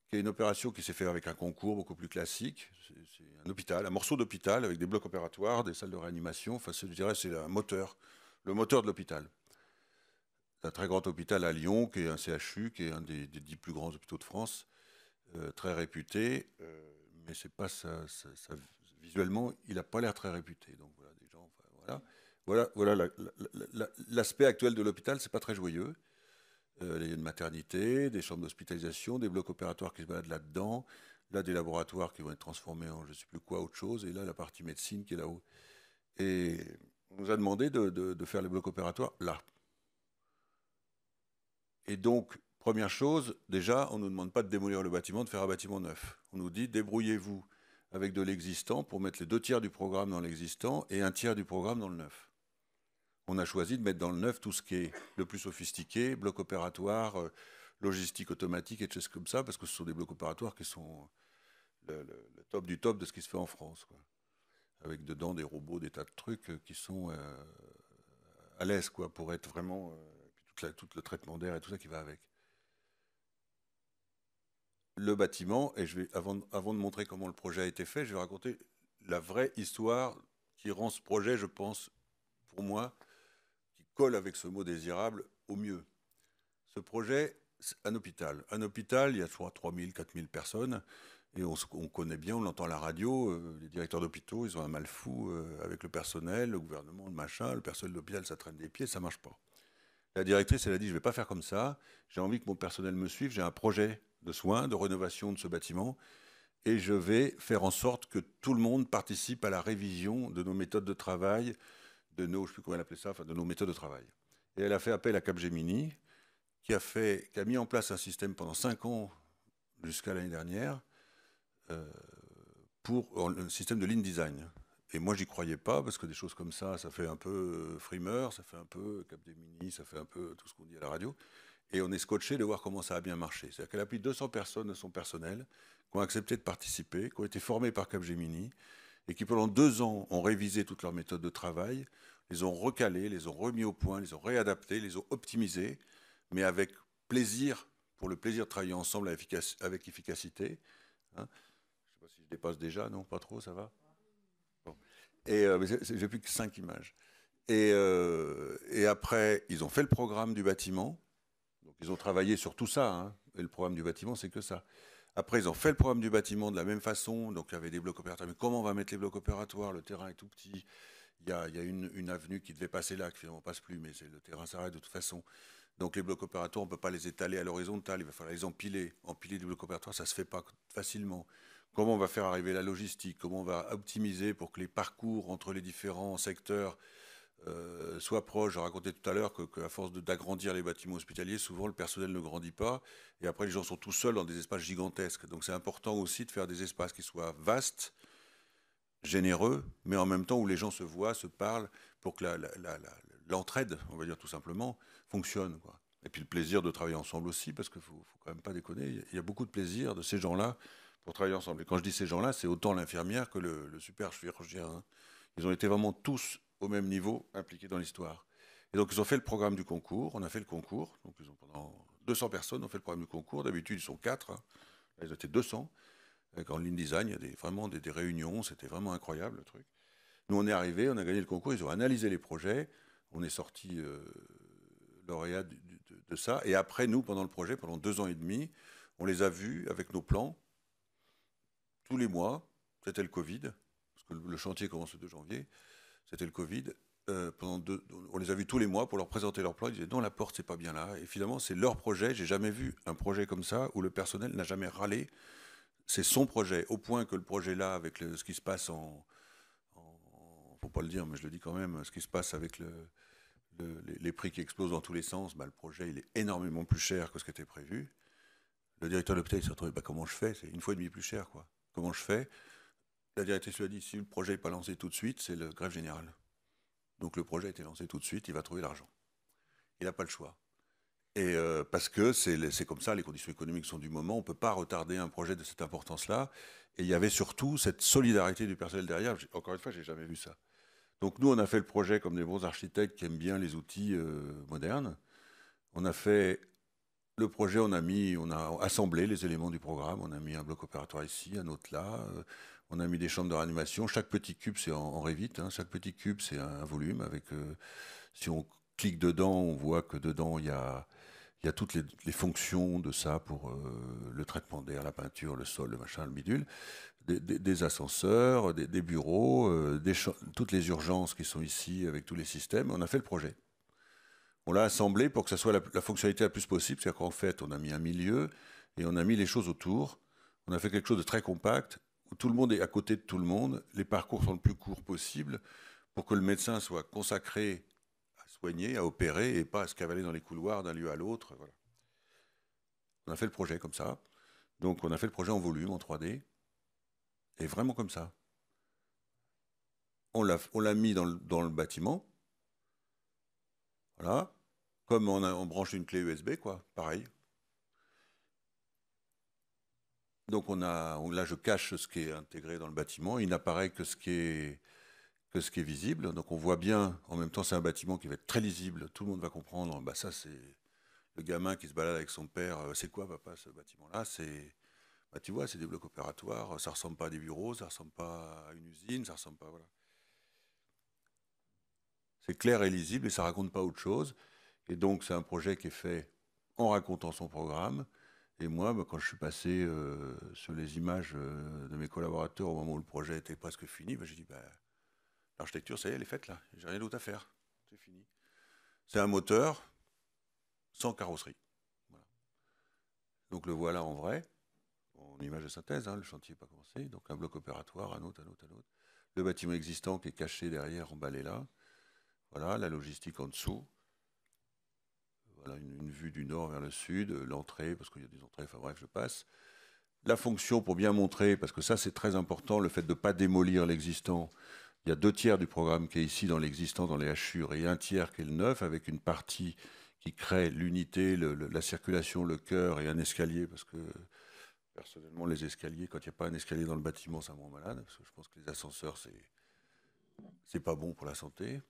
qui est une opération qui s'est faite avec un concours beaucoup plus classique. C'est un hôpital, un morceau d'hôpital avec des blocs opératoires, des salles de réanimation. Enfin, je dirais, c'est le moteur de l'hôpital. C'est un très grand hôpital à Lyon, qui est un CHU, qui est un des 10 plus grands hôpitaux de France, très réputé, mais c'est pas ça, visuellement, il n'a pas l'air très réputé. Donc voilà, des gens, enfin, voilà l'aspect actuel de l'hôpital, c'est pas très joyeux. Il y a une maternité, des chambres d'hospitalisation, des blocs opératoires qui se baladent là-dedans, là des laboratoires qui vont être transformés en je ne sais plus quoi, autre chose, et là la partie médecine qui est là-haut. Et on nous a demandé de faire les blocs opératoires là. Et donc, première chose, déjà, on ne nous demande pas de démolir le bâtiment, de faire un bâtiment neuf. On nous dit, débrouillez-vous avec de l'existant pour mettre les 2 tiers du programme dans l'existant et 1 tiers du programme dans le neuf. On a choisi de mettre dans le neuf tout ce qui est le plus sophistiqué, bloc opératoire, logistique automatique et des choses comme ça, parce que ce sont des blocs opératoires qui sont le top du top de ce qui se fait en France, quoi. Avec dedans des robots, des tas de trucs qui sont à l'aise, quoi, pour être vraiment... tout le traitement d'air et tout ça qui va avec. Le bâtiment, et avant de montrer comment le projet a été fait, je vais raconter la vraie histoire qui rend ce projet, je pense, pour moi, qui colle avec ce mot désirable au mieux. Ce projet, c'est un hôpital. Un hôpital, il y a soit 3000, 4000 personnes, et on connaît bien, on l'entend à la radio, les directeurs d'hôpitaux, ils ont un mal fou avec le personnel, le gouvernement, le machin, le personnel de l'hôpital, ça traîne des pieds, ça marche pas. La directrice, elle a dit, je ne vais pas faire comme ça, j'ai envie que mon personnel me suive, j'ai un projet de soins, de rénovation de ce bâtiment, et je vais faire en sorte que tout le monde participe à la révision de nos méthodes de travail, de nos, je ne sais plus comment elle appelait ça, enfin, de nos méthodes de travail. Et elle a fait appel à Capgemini, qui a mis en place un système pendant 5 ans, jusqu'à l'année dernière, pour le système de lean design. Et moi, j'y croyais pas, parce que des choses comme ça fait un peu frimeur, ça fait un peu Capgemini, ça fait un peu tout ce qu'on dit à la radio. Et on est scotché de voir comment ça a bien marché. C'est-à-dire qu'elle a pris 200 personnes de son personnel qui ont accepté de participer, qui ont été formées par Capgemini, et qui pendant 2 ans ont révisé toutes leurs méthodes de travail, les ont recalées, les ont remis au point, les ont réadaptées, les ont optimisées, mais avec plaisir, pour le plaisir de travailler ensemble avec efficacité. Hein. Je ne sais pas si je dépasse déjà, non, pas trop, ça va. Bon. Et j'ai plus que 5 images. Et après, ils ont fait le programme du bâtiment. Donc, ils ont travaillé sur tout ça. Hein. Et le programme du bâtiment, c'est que ça. Après, ils ont fait le programme du bâtiment de la même façon. Donc, il y avait des blocs opératoires. Mais comment on va mettre les blocs opératoires? Le terrain est tout petit. Il y a une avenue qui devait passer là, qui finalement ne passe plus, mais le terrain s'arrête de toute façon. Donc, les blocs opératoires, on ne peut pas les étaler à l'horizontale. Il va falloir les empiler. Empiler des blocs opératoires, ça ne se fait pas facilement. Comment on va faire arriver la logistique? Comment on va optimiser pour que les parcours entre les différents secteurs soient proches? Je racontais tout à l'heure qu'à force d'agrandir les bâtiments hospitaliers, souvent le personnel ne grandit pas. Et après, les gens sont tout seuls dans des espaces gigantesques. Donc, c'est important aussi de faire des espaces qui soient vastes, généreux, mais en même temps où les gens se voient, se parlent, pour que l'entraide, on va dire tout simplement, fonctionne, quoi. Et puis le plaisir de travailler ensemble aussi, parce qu'il ne faut quand même pas déconner. Il y a beaucoup de plaisir de ces gens-là pour travailler ensemble. Et quand je dis ces gens-là, c'est autant l'infirmière que le super chirurgien. Hein. Ils ont été vraiment tous au même niveau, impliqués dans l'histoire. Et donc, ils ont fait le programme du concours. On a fait le concours. Donc, pendant 200 personnes ont fait le programme du concours. D'habitude, ils sont 4. Hein. Là, ils étaient 200. Avec en ligne design, il y a vraiment des réunions. C'était vraiment incroyable, le truc. Nous, on est arrivés, on a gagné le concours. Ils ont analysé les projets. On est sorti lauréat de ça. Et après, nous, pendant le projet, pendant 2 ans et demi, on les a vus avec nos plans tous les mois. C'était le Covid, parce que le chantier commence le 2 janvier. C'était le Covid. On les a vus tous les mois pour leur présenter leur plan. Ils disaient non, la porte, c'est pas bien là. Et finalement, c'est leur projet. J'ai jamais vu un projet comme ça où le personnel n'a jamais râlé. C'est son projet, au point que le projet là, avec ce qui se passe faut pas le dire, mais je le dis quand même, ce qui se passe avec les prix qui explosent dans tous les sens, bah, le projet il est énormément plus cher que ce qui était prévu. Le directeur de l'hôpital s'est retrouvé, bah, comment je fais? C'est 1,5 fois plus cher, quoi. Comment je fais? La directrice lui a dit, si le projet n'est pas lancé tout de suite, c'est le grève générale. Donc le projet a été lancé tout de suite, il va trouver l'argent. Il n'a pas le choix. Et parce que c'est comme ça, les conditions économiques sont du moment, on ne peut pas retarder un projet de cette importance-là. Et il y avait surtout cette solidarité du personnel derrière. Encore une fois, je n'ai jamais vu ça. Donc nous, on a fait le projet comme des bons architectes qui aiment bien les outils modernes. On a fait le projet, on a assemblé les éléments du programme. On a mis un bloc opératoire ici, un autre là. On a mis des chambres de réanimation. Chaque petit cube, c'est en Revit. Hein. Chaque petit cube, c'est un volume. Si on clique dedans, on voit que dedans, il y a toutes les fonctions de ça pour le traitement d'air, la peinture, le sol, le machin, le bidule. Des ascenseurs, des bureaux, toutes les urgences qui sont ici avec tous les systèmes. On a fait le projet. On l'a assemblé pour que ça soit la fonctionnalité la plus possible. C'est-à-dire qu'en fait, on a mis un milieu et on a mis les choses autour. On a fait quelque chose de très compact où tout le monde est à côté de tout le monde. Les parcours sont le plus courts possible pour que le médecin soit consacré à soigner, à opérer et pas à se cavaler dans les couloirs d'un lieu à l'autre. Voilà. On a fait le projet comme ça. Donc on a fait le projet en volume, en 3D. Et vraiment comme ça. On l'a mis dans le bâtiment. Voilà. Comme on branche une clé USB, quoi. Pareil. Donc là, je cache ce qui est intégré dans le bâtiment. Il n'apparaît que ce qui est visible. Donc on voit bien, en même temps, c'est un bâtiment qui va être très lisible. Tout le monde va comprendre. Bah, ça, c'est le gamin qui se balade avec son père. C'est quoi, papa, ce bâtiment-là? Bah, tu vois, c'est des blocs opératoires. Ça ressemble pas à des bureaux, ça ressemble pas à une usine, ça ressemble pas. Voilà. C'est clair et lisible et ça raconte pas autre chose. Et donc, c'est un projet qui est fait en racontant son programme. Et moi, bah, quand je suis passé sur les images de mes collaborateurs au moment où le projet était presque fini, bah, j'ai dit, bah, l'architecture, ça y est, elle est faite là. J'ai rien d'autre à faire. C'est fini. C'est un moteur sans carrosserie. Voilà. Donc, le voilà en vrai, en image de synthèse. Hein, le chantier n'est pas commencé. Donc, un bloc opératoire, un autre. Le bâtiment existant qui est caché derrière, emballé là. Voilà, la logistique en dessous. Voilà, une vue du nord vers le sud, l'entrée, parce qu'il y a des entrées, enfin bref, je passe. La fonction, pour bien montrer, parce que ça c'est très important, le fait de ne pas démolir l'existant. Il y a 2/3 du programme qui est ici dans l'existant, dans les hachures, et 1/3 qui est le neuf, avec une partie qui crée l'unité, la circulation, le cœur et un escalier, parce que personnellement, les escaliers, quand il n'y a pas un escalier dans le bâtiment, ça me rend malade, parce que je pense que les ascenseurs, c'est pas bon pour la santé.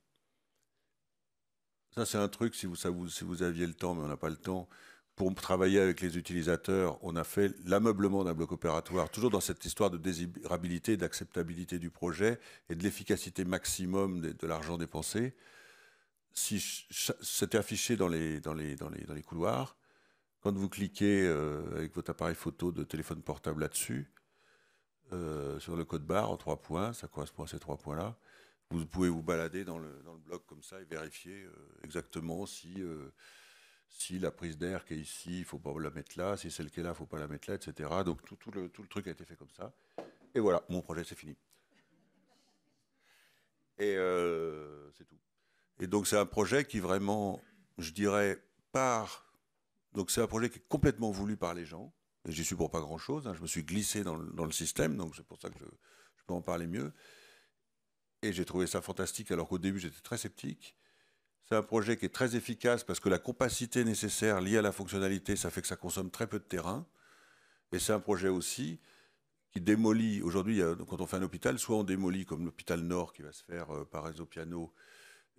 Ça, c'est un truc, si vous aviez le temps, mais on n'a pas le temps, pour travailler avec les utilisateurs, on a fait l'ameublement d'un bloc opératoire, toujours dans cette histoire de désirabilité, d'acceptabilité du projet et de l'efficacité maximum de l'argent dépensé. Si c'était affiché dans les couloirs, quand vous cliquez avec votre appareil photo de téléphone portable là-dessus, sur le code barre en 3 points, ça correspond à ces 3 points-là, vous pouvez vous balader dans le bloc comme ça et vérifier exactement si la prise d'air qui est ici, il ne faut pas la mettre là, si celle qui est là, il ne faut pas la mettre là, etc. Donc tout le truc a été fait comme ça. Et voilà, mon projet, c'est fini. Et c'est tout. Et donc c'est un projet qui vraiment, je dirais, donc c'est un projet qui est complètement voulu par les gens. Et j'y suis pour pas grand-chose. Hein. Je me suis glissé dans le système, donc c'est pour ça que je peux en parler mieux. Et j'ai trouvé ça fantastique, alors qu'au début, j'étais très sceptique. C'est un projet qui est très efficace parce que la capacité nécessaire liée à la fonctionnalité, ça fait que ça consomme très peu de terrain. Et c'est un projet aussi qui démolit. Aujourd'hui, quand on fait un hôpital, soit on démolit comme l'hôpital Nord qui va se faire par Réseau Piano,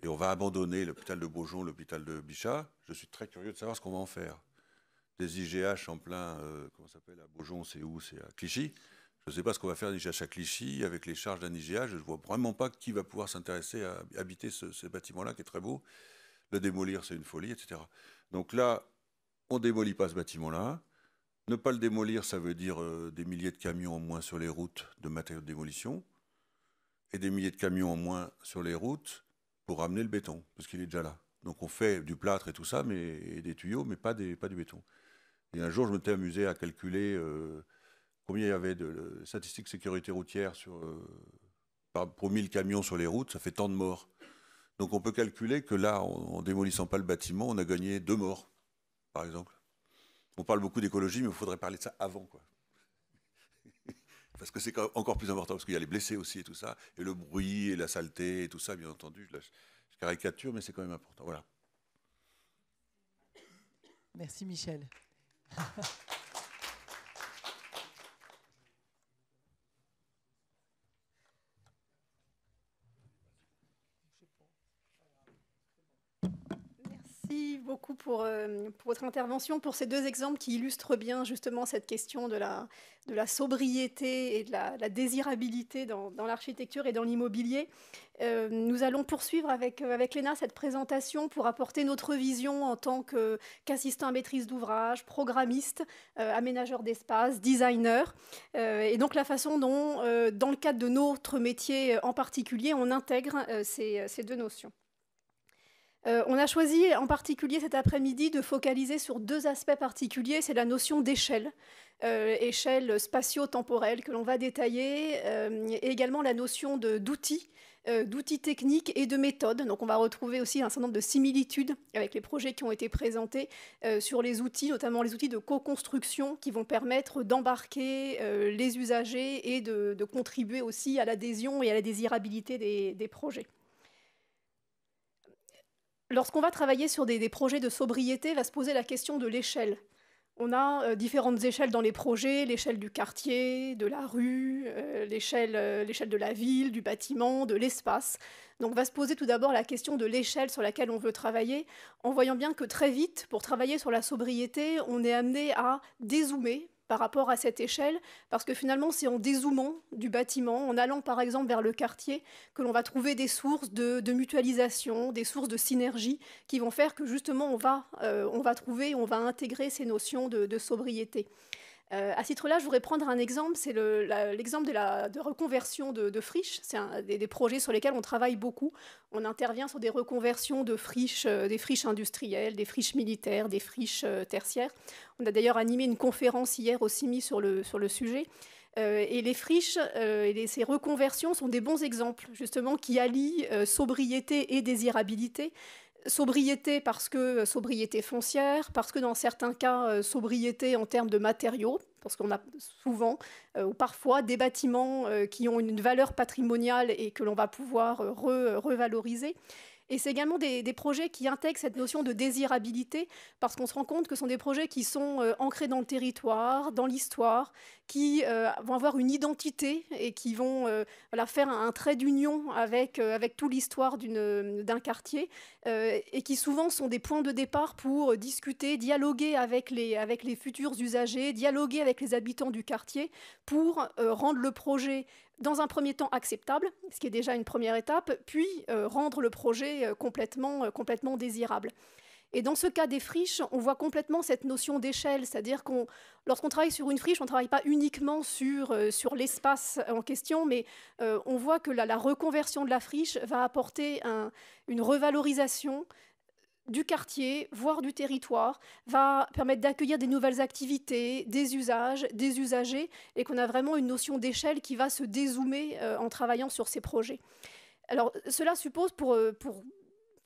et on va abandonner l'hôpital de Beaujon, l'hôpital de Bichat, je suis très curieux de savoir ce qu'on va en faire. Des IGH en plein, comment ça s'appelle, à Beaujon, c'est où? C'est à Clichy. Je ne sais pas ce qu'on va faire d'un IGH à Clichy avec les charges d'un IGH. Je ne vois vraiment pas qui va pouvoir s'intéresser à habiter ce bâtiment-là, qui est très beau. Le démolir, c'est une folie, etc. Donc là, on ne démolit pas ce bâtiment-là. Ne pas le démolir, ça veut dire des milliers de camions en moins sur les routes de matériaux de démolition et des milliers de camions en moins sur les routes pour ramener le béton, parce qu'il est déjà là. Donc on fait du plâtre et tout ça, et des tuyaux, mais pas du béton. Et un jour, je m'étais amusé à calculer combien il y avait de statistiques sécurité routière pour 1000 camions sur les routes, ça fait tant de morts. Donc on peut calculer que là, en démolissant pas le bâtiment, on a gagné 2 morts, par exemple. On parle beaucoup d'écologie, mais il faudrait parler de ça avant, quoi. Parce que c'est encore plus important, parce qu'il y a les blessés aussi et tout ça, et le bruit et la saleté et tout ça, bien entendu. Là, je caricature, mais c'est quand même important. Voilà. Merci Michel. Merci beaucoup pour votre intervention, pour ces 2 exemples qui illustrent bien justement cette question de la sobriété et de la désirabilité dans l'architecture et dans l'immobilier. Nous allons poursuivre avec Léna cette présentation pour apporter notre vision en tant qu'assistant à maîtrise d'ouvrage, programmiste, aménageur d'espace, designer, et donc la façon dont, dans le cadre de notre métier en particulier, on intègre ces 2 notions. On a choisi en particulier cet après-midi de focaliser sur 2 aspects particuliers. C'est la notion d'échelle, échelle spatio-temporelle que l'on va détailler, et également la notion d'outils techniques et de méthodes. Donc on va retrouver aussi un certain nombre de similitudes avec les projets qui ont été présentés sur les outils, notamment les outils de co-construction qui vont permettre d'embarquer les usagers et de contribuer aussi à l'adhésion et à la désirabilité des projets. Lorsqu'on va travailler sur des projets de sobriété, va se poser la question de l'échelle. On a différentes échelles dans les projets, l'échelle du quartier, de la rue, l'échelle de la ville, du bâtiment, de l'espace. Donc va se poser tout d'abord la question de l'échelle sur laquelle on veut travailler, en voyant bien que très vite, pour travailler sur la sobriété, on est amené à dézoomer par rapport à cette échelle, parce que finalement, c'est en dézoomant du bâtiment, en allant par exemple vers le quartier, que l'on va trouver des sources de mutualisation, des sources de synergie, qui vont faire que justement, on va intégrer ces notions de sobriété. À ce titre-là, je voudrais prendre un exemple, c'est l'exemple de reconversion de friches. C'est un des projets sur lesquels on travaille beaucoup. On intervient sur des reconversions de friches, des friches industrielles, des friches militaires, des friches tertiaires. On a d'ailleurs animé une conférence hier au CIMI sur le sujet. Et les friches et ces reconversions sont des bons exemples, justement, qui allient sobriété et désirabilité. Sobriété parce que sobriété foncière, parce que dans certains cas, sobriété en termes de matériaux, parce qu'on a souvent ou parfois des bâtiments qui ont une valeur patrimoniale et que l'on va pouvoir revaloriser. Et c'est également des projets qui intègrent cette notion de désirabilité, parce qu'on se rend compte que ce sont des projets qui sont ancrés dans le territoire, dans l'histoire, qui vont avoir une identité et qui vont faire un trait d'union avec toute l'histoire d'un quartier, et qui souvent sont des points de départ pour discuter, dialoguer avec les futurs usagers, dialoguer avec les habitants du quartier pour rendre le projet dans un premier temps acceptable, ce qui est déjà une première étape, puis rendre le projet complètement désirable. Et dans ce cas des friches, on voit complètement cette notion d'échelle, c'est-à-dire lorsqu'on travaille sur une friche, on ne travaille pas uniquement sur l'espace en question, mais on voit que la reconversion de la friche va apporter une revalorisation du quartier, voire du territoire, va permettre d'accueillir des nouvelles activités, des usages, des usagers, et qu'on a vraiment une notion d'échelle qui va se dézoomer en travaillant sur ces projets. Alors, cela suppose, pour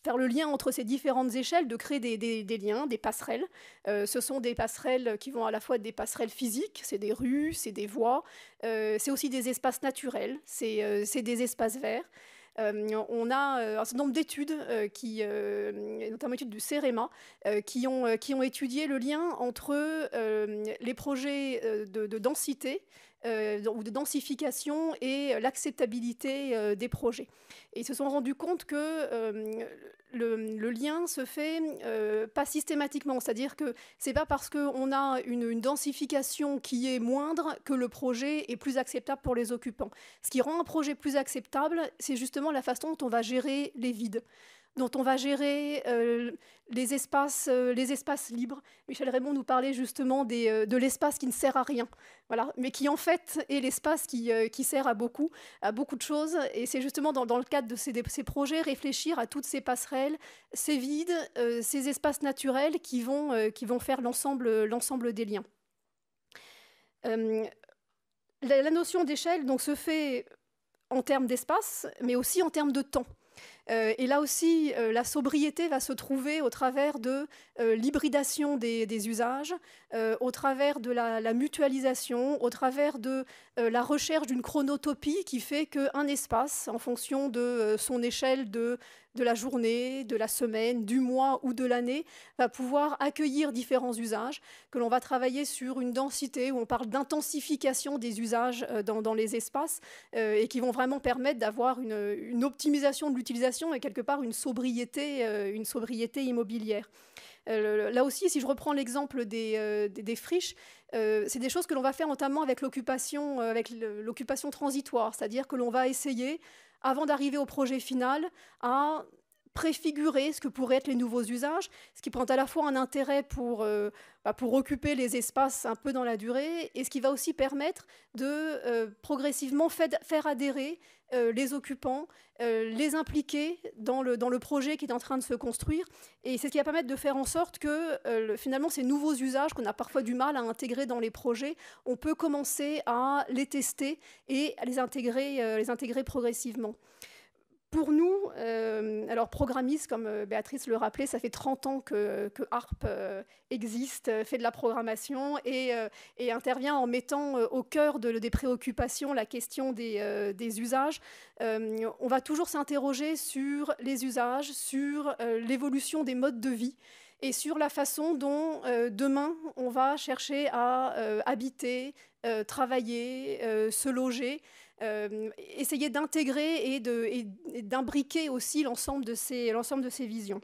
faire le lien entre ces différentes échelles, de créer des liens, des passerelles. Ce sont des passerelles qui vont à la fois être des passerelles physiques, c'est des rues, c'est des voies, c'est aussi des espaces naturels, c'est des espaces verts. On a un certain nombre d'études, notamment études du CEREMA, qui ont étudié le lien entre les projets de densité ou de densification et l'acceptabilité des projets. Et ils se sont rendus compte que le lien se fait pas systématiquement, c'est-à-dire que c'est pas parce qu'on a une densification qui est moindre que le projet est plus acceptable pour les occupants. Ce qui rend un projet plus acceptable, c'est justement la façon dont on va gérer les vides, dont on va gérer les espaces libres. Michel Raymond nous parlait justement de l'espace qui ne sert à rien, voilà, mais qui en fait est l'espace qui sert à beaucoup de choses. Et c'est justement dans le cadre de ces projets réfléchir à toutes ces passerelles, ces vides, ces espaces naturels qui vont faire l'ensemble des liens. La notion d'échelle donc se fait en termes d'espace, mais aussi en termes de temps. Et là aussi, la sobriété va se trouver au travers de l'hybridation des usages, au travers de la mutualisation, au travers de la recherche d'une chronotopie qui fait qu'un espace, en fonction de son échelle de la journée, de la semaine, du mois ou de l'année, va pouvoir accueillir différents usages, que l'on va travailler sur une densité où on parle d'intensification des usages dans les espaces et qui vont vraiment permettre d'avoir une optimisation de l'utilisation et quelque part une sobriété immobilière. Là aussi, si je reprends l'exemple des friches, c'est des choses que l'on va faire notamment avec l'occupation transitoire, c'est-à-dire que l'on va essayer, avant d'arriver au projet final, à préfigurer ce que pourraient être les nouveaux usages, ce qui prend à la fois un intérêt pour occuper les espaces un peu dans la durée, et ce qui va aussi permettre de progressivement faire adhérer les occupants, les impliquer dans le projet qui est en train de se construire. Et c'est ce qui va permettre de faire en sorte que finalement ces nouveaux usages qu'on a parfois du mal à intégrer dans les projets, on peut commencer à les tester et à les intégrer progressivement. Pour nous, alors programmistes, comme Béatrice le rappelait, ça fait 30 ans que ARP existe, fait de la programmation et intervient en mettant au cœur des préoccupations la question des usages. On va toujours s'interroger sur les usages, sur l'évolution des modes de vie et sur la façon dont demain on va chercher à habiter, travailler, se loger. Essayer d'intégrer et d'imbriquer aussi l'ensemble de ces visions.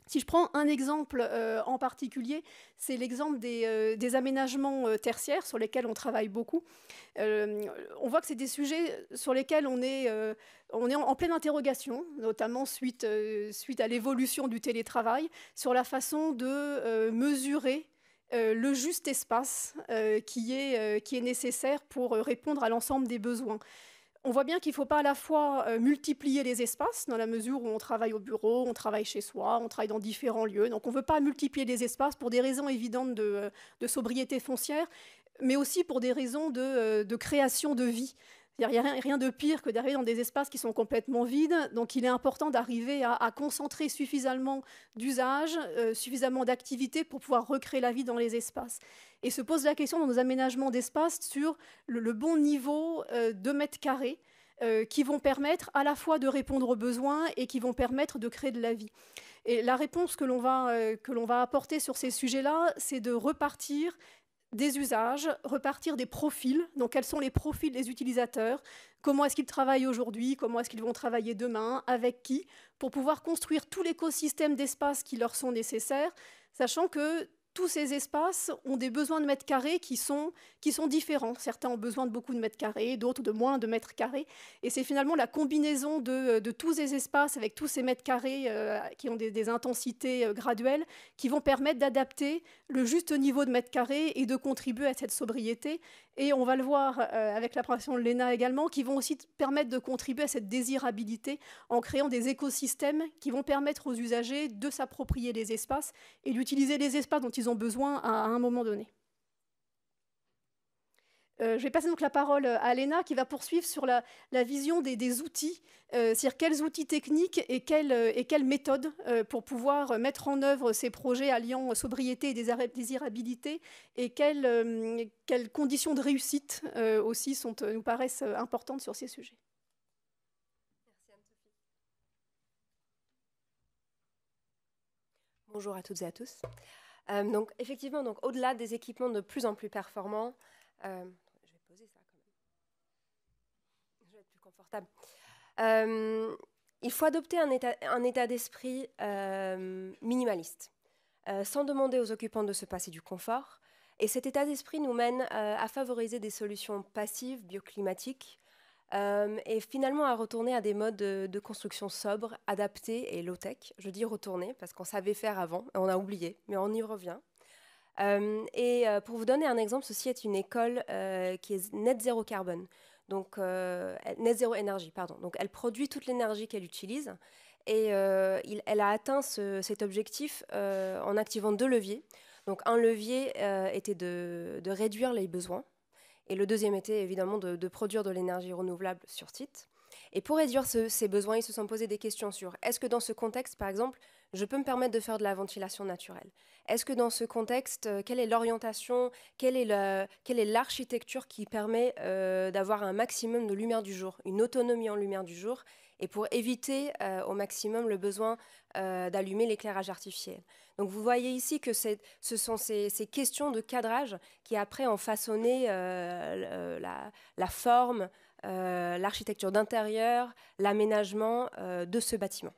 Si je prends un exemple en particulier, c'est l'exemple des aménagements tertiaires sur lesquels on travaille beaucoup. On voit que c'est des sujets sur lesquels on est en pleine interrogation, notamment suite à l'évolution du télétravail, sur la façon de mesurer le juste espace qui est nécessaire pour répondre à l'ensemble des besoins. On voit bien qu'il ne faut pas à la fois multiplier les espaces, dans la mesure où on travaille au bureau, on travaille chez soi, on travaille dans différents lieux. Donc on ne veut pas multiplier les espaces pour des raisons évidentes de sobriété foncière, mais aussi pour des raisons de création de vie. Il n'y a rien de pire que d'arriver dans des espaces qui sont complètement vides. Donc il est important d'arriver à concentrer suffisamment d'usages, suffisamment d'activités pour pouvoir recréer la vie dans les espaces. Et se pose la question dans nos aménagements d'espace sur le bon niveau de mètres carrés qui vont permettre à la fois de répondre aux besoins et qui vont permettre de créer de la vie. Et la réponse que l'on va apporter sur ces sujets-là, c'est de repartir des usages, repartir des profils. Donc, quels sont les profils des utilisateurs? Comment est-ce qu'ils travaillent aujourd'hui? Comment est-ce qu'ils vont travailler demain? Avec qui? Pour pouvoir construire tout l'écosystème d'espace qui leur sont nécessaires, sachant que tous ces espaces ont des besoins de mètres carrés qui sont différents. Certains ont besoin de beaucoup de mètres carrés, d'autres de moins de mètres carrés. Et c'est finalement la combinaison de tous ces espaces avec tous ces mètres carrés qui ont des intensités graduelles qui vont permettre d'adapter le juste niveau de mètres carrés et de contribuer à cette sobriété. Et on va le voir avec la présentation de Léna également, qui vont aussi permettre de contribuer à cette désirabilité en créant des écosystèmes qui vont permettre aux usagers de s'approprier les espaces et d'utiliser les espaces dont ils ont besoin à un moment donné. Je vais passer donc la parole à Léna qui va poursuivre sur la vision des outils, c'est-à-dire quels outils techniques et quelles méthodes pour pouvoir mettre en œuvre ces projets alliant sobriété et désirabilité et quelles conditions de réussite aussi nous paraissent importantes sur ces sujets. Merci Anne-Sophie. Bonjour à toutes et à tous. Donc effectivement, au-delà des équipements de plus en plus performants, je vais poser ça vais être plus confortable. Il faut adopter un état d'esprit minimaliste, sans demander aux occupants de se passer du confort. Et cet état d'esprit nous mène à favoriser des solutions passives, bioclimatiques, et finalement à retourner à des modes de construction sobres, adaptés et low-tech. Je dis retourner parce qu'on savait faire avant, on a oublié, mais on y revient. Pour vous donner un exemple, ceci est une école qui est net zéro carbone. Donc, net zéro énergie, pardon. Donc, elle produit toute l'énergie qu'elle utilise et elle a atteint cet objectif en activant 2 leviers. Donc, un levier était de réduire les besoins et le deuxième était évidemment de produire de l'énergie renouvelable sur site. Et pour réduire ces besoins, ils se sont posés des questions sur est-ce que dans ce contexte, par exemple, je peux me permettre de faire de la ventilation naturelle? Est-ce que dans ce contexte, quelle est l'orientation, quelle est l'architecture qui permet d'avoir un maximum de lumière du jour, une autonomie en lumière du jour, et pour éviter au maximum le besoin d'allumer l'éclairage artificiel? Donc vous voyez ici que ce sont ces questions de cadrage qui après ont façonné la forme, l'architecture d'intérieur, l'aménagement de ce bâtiment.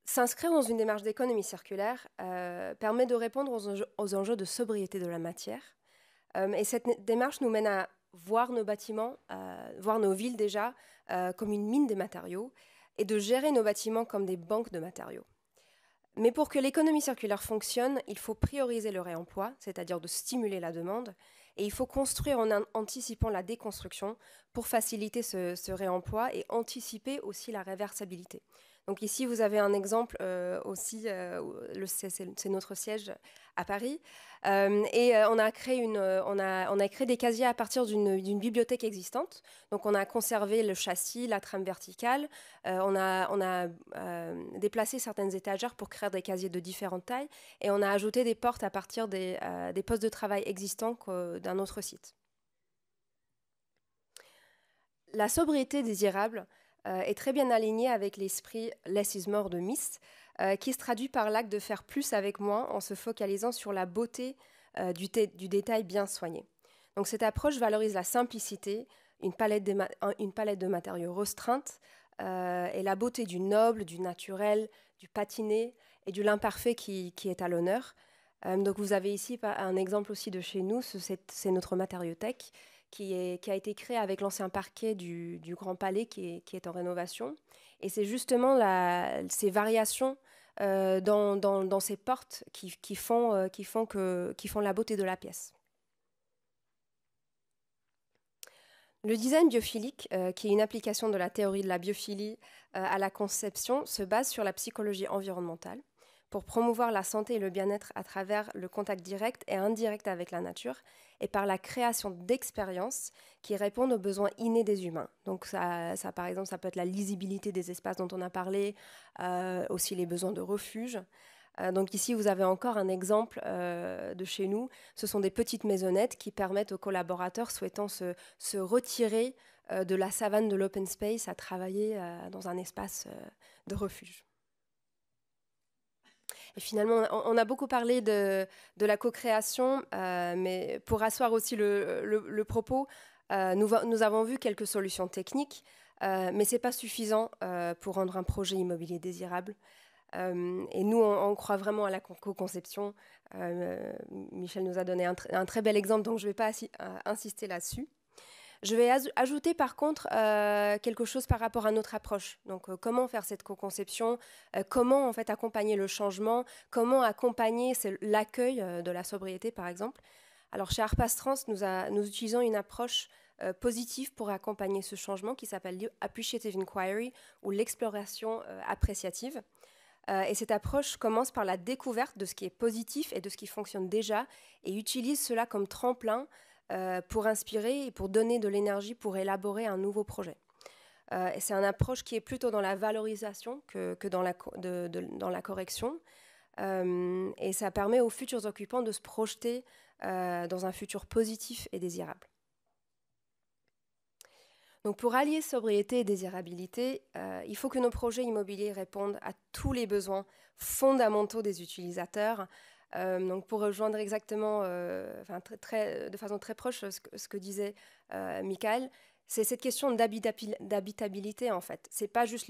S'inscrire dans une démarche d'économie circulaire permet de répondre aux enjeux de sobriété de la matière. Et cette démarche nous mène à voir nos bâtiments, voir nos villes déjà comme une mine des matériaux et de gérer nos bâtiments comme des banques de matériaux. Mais pour que l'économie circulaire fonctionne, il faut prioriser le réemploi, c'est-à-dire de stimuler la demande, et il faut construire en anticipant la déconstruction pour faciliter ce réemploi et anticiper aussi la réversibilité. Donc ici, vous avez un exemple aussi, c'est notre siège à Paris, et on a créé des casiers à partir d'une bibliothèque existante. Donc on a conservé le châssis, la trame verticale, on a déplacé certaines étagères pour créer des casiers de différentes tailles, et on a ajouté des portes à partir des postes de travail existants d'un autre site. La sobriété désirable est très bien alignée avec l'esprit « less is more » de Miss, qui se traduit par l'acte de faire plus avec moins en se focalisant sur la beauté du détail bien soigné. Donc cette approche valorise la simplicité, une palette de matériaux restreinte et la beauté du noble, du naturel, du patiné et de l'imparfait qui est à l'honneur. Donc vous avez ici un exemple aussi de chez nous, c'est notre matériothèque qui a été créé avec l'ancien parquet du Grand Palais qui est en rénovation. Et c'est justement ces variations dans ces portes qui font la beauté de la pièce. Le design biophilique, qui est une application de la théorie de la biophilie à la conception, se base sur la psychologie environnementale pour promouvoir la santé et le bien-être à travers le contact direct et indirect avec la nature et par la création d'expériences qui répondent aux besoins innés des humains. Donc ça, par exemple, ça peut être la lisibilité des espaces dont on a parlé, aussi les besoins de refuge. Donc ici, vous avez encore un exemple de chez nous. Ce sont des petites maisonnettes qui permettent aux collaborateurs souhaitant se retirer de la savane de l'open space à travailler dans un espace de refuge. Et finalement, on a beaucoup parlé de la co-création, mais pour asseoir aussi le propos, nous avons vu quelques solutions techniques, mais ce n'est pas suffisant pour rendre un projet immobilier désirable. Et nous, on croit vraiment à la co-conception. Michel nous a donné un très bel exemple, donc je ne vais pas insister là-dessus. Je vais ajouter par contre quelque chose par rapport à notre approche. Donc comment faire cette co-conception, comment en fait accompagner le changement, comment accompagner l'accueil de la sobriété par exemple. Alors chez Arpas Trans, nous utilisons une approche positive pour accompagner ce changement qui s'appelle Appreciative Inquiry ou l'exploration appréciative. Et cette approche commence par la découverte de ce qui est positif et de ce qui fonctionne déjà et utilise cela comme tremplin pour inspirer et pour donner de l'énergie pour élaborer un nouveau projet. Et c'est une approche qui est plutôt dans la valorisation que dans la correction. Et ça permet aux futurs occupants de se projeter dans un futur positif et désirable. Donc pour allier sobriété et désirabilité, il faut que nos projets immobiliers répondent à tous les besoins fondamentaux des utilisateurs, Donc pour rejoindre exactement, de façon très proche ce que disait Michael, c'est cette question d'habitabilité en fait. C'est pas juste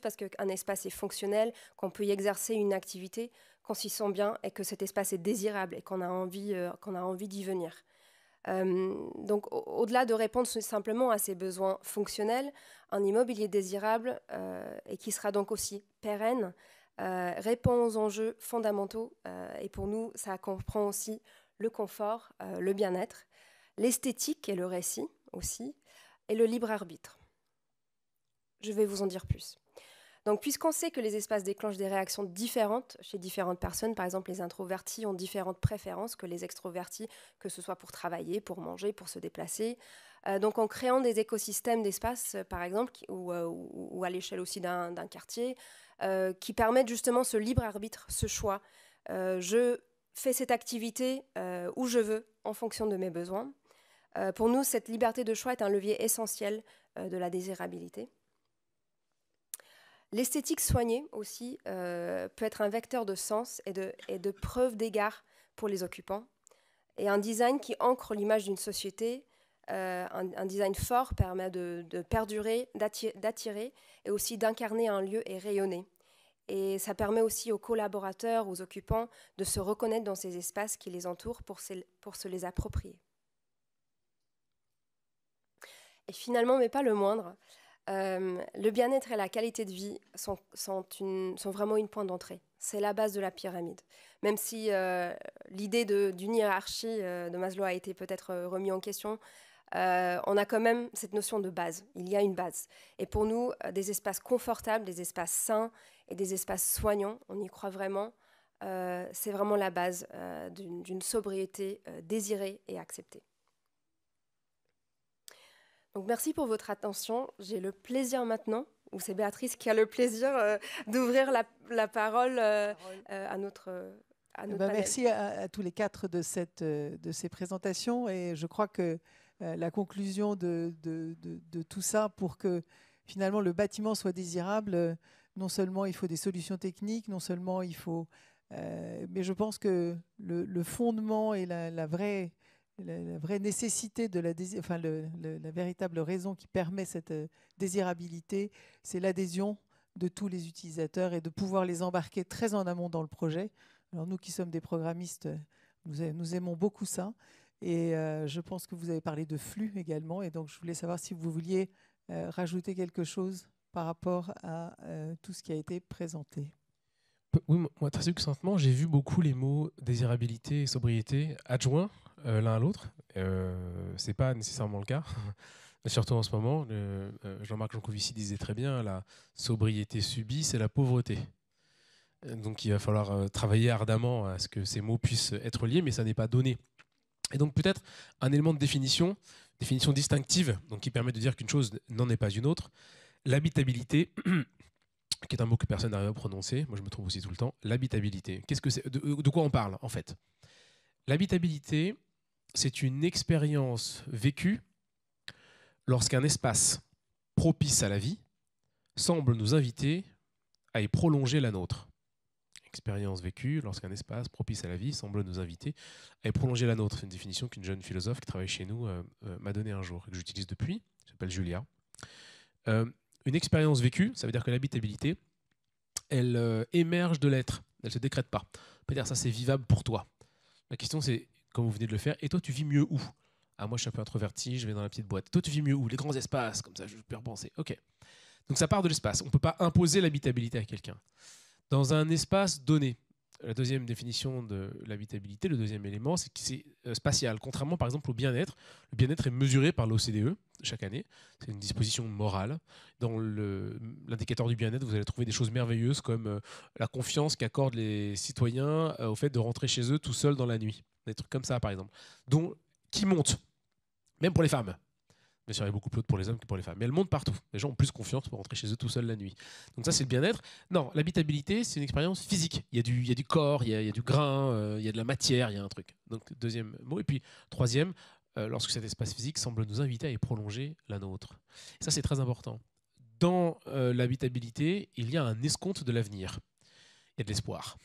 parce qu'un espace est fonctionnel qu'on peut y exercer une activité, qu'on s'y sent bien et que cet espace est désirable et qu'on a envie d'y venir. Donc au-delà de répondre simplement à ces besoins fonctionnels, un immobilier désirable et qui sera donc aussi pérenne répond aux enjeux fondamentaux et pour nous ça comprend aussi le confort, le bien-être, l'esthétique et le récit aussi, et le libre arbitre. Je vais vous en dire plus. Donc, puisqu'on sait que les espaces déclenchent des réactions différentes chez différentes personnes, par exemple, les introvertis ont différentes préférences que les extrovertis, que ce soit pour travailler, pour manger, pour se déplacer. Donc, en créant des écosystèmes d'espace, par exemple, ou à l'échelle aussi d'un quartier, qui permettent justement ce libre arbitre, ce choix. Je fais cette activité où je veux, en fonction de mes besoins. Pour nous, cette liberté de choix est un levier essentiel de la désirabilité. L'esthétique soignée aussi peut être un vecteur de sens et de preuve d'égard pour les occupants. Et un design qui ancre l'image d'une société, un design fort permet de perdurer, d'attirer et aussi d'incarner un lieu et rayonner. Et ça permet aussi aux collaborateurs, aux occupants de se reconnaître dans ces espaces qui les entourent pour se les approprier. Et finalement, mais pas le moindre, le bien-être et la qualité de vie sont vraiment une pointe d'entrée. C'est la base de la pyramide. Même si l'idée d'une hiérarchie de Maslow a été peut-être remise en question, on a quand même cette notion de base. Il y a une base. Et pour nous, des espaces confortables, des espaces sains et des espaces soignants, on y croit vraiment, c'est vraiment la base d'une sobriété désirée et acceptée. Donc merci pour votre attention. J'ai le plaisir maintenant, ou c'est Béatrice qui a le plaisir d'ouvrir la parole à notre panel. Merci à tous les quatre de ces présentations. Et je crois que la conclusion de tout ça, pour que finalement le bâtiment soit désirable, non seulement il faut des solutions techniques, non seulement il faut... mais je pense que le fondement et la vraie nécessité de la véritable raison qui permet cette désirabilité, c'est l'adhésion de tous les utilisateurs et de pouvoir les embarquer très en amont dans le projet. Alors nous qui sommes des programmistes, nous aimons beaucoup ça. Et je pense que vous avez parlé de flux également. Et donc je voulais savoir si vous vouliez rajouter quelque chose par rapport à tout ce qui a été présenté. Oui, moi, très succinctement, j'ai vu beaucoup les mots désirabilité et sobriété adjoints l'un à l'autre. Ce n'est pas nécessairement le cas, surtout en ce moment. Jean-Marc Jancovici disait très bien, la sobriété subie, c'est la pauvreté. Donc il va falloir travailler ardemment à ce que ces mots puissent être liés, mais ça n'est pas donné. Et donc peut-être un élément de définition distinctive, donc qui permet de dire qu'une chose n'en est pas une autre. L'habitabilité, qui est un mot que personne n'arrive à prononcer, moi je me trompe aussi tout le temps. L'habitabilité, qu'est-ce que c'est ? De quoi on parle en fait ? L'habitabilité, c'est une expérience vécue lorsqu'un espace propice à la vie semble nous inviter à y prolonger la nôtre. Expérience vécue lorsqu'un espace propice à la vie semble nous inviter à y prolonger la nôtre. C'est une définition qu'une jeune philosophe qui travaille chez nous m'a donnée un jour et que j'utilise depuis, qui s'appelle Julia. Une expérience vécue, ça veut dire que l'habitabilité, elle émerge de l'être, elle ne se décrète pas. On peut dire ça c'est vivable pour toi. La question c'est, comme vous venez de le faire, et toi tu vis mieux où ? Ah, moi je suis un peu introverti, je vais dans la petite boîte. Toi tu vis mieux où ? Les grands espaces, comme ça je peux repenser. Ok. Donc ça part de l'espace. On ne peut pas imposer l'habitabilité à quelqu'un. Dans un espace donné, la deuxième définition de l'habitabilité, le deuxième élément, c'est que c'est spatial. Contrairement par exemple au bien-être, le bien-être est mesuré par l'OCDE chaque année. C'est une disposition morale. Dans l'indicateur du bien-être, vous allez trouver des choses merveilleuses comme la confiance qu'accordent les citoyens au fait de rentrer chez eux tout seuls dans la nuit. Des trucs comme ça par exemple. Qui montent, même pour les femmes. Bien sûr, il y a beaucoup plus pour les hommes que pour les femmes. Mais elle monte partout. Les gens ont plus confiance pour rentrer chez eux tout seuls la nuit. Donc ça, c'est le bien-être. Non, l'habitabilité, c'est une expérience physique. Il y a du corps, il y a du grain, il y a de la matière, il y a un truc. Donc, deuxième mot. Et puis, troisième, lorsque cet espace physique semble nous inviter à y prolonger la nôtre. Et ça, c'est très important. Dans l'habitabilité, il y a un escompte de l'avenir. Il y a de l'espoir.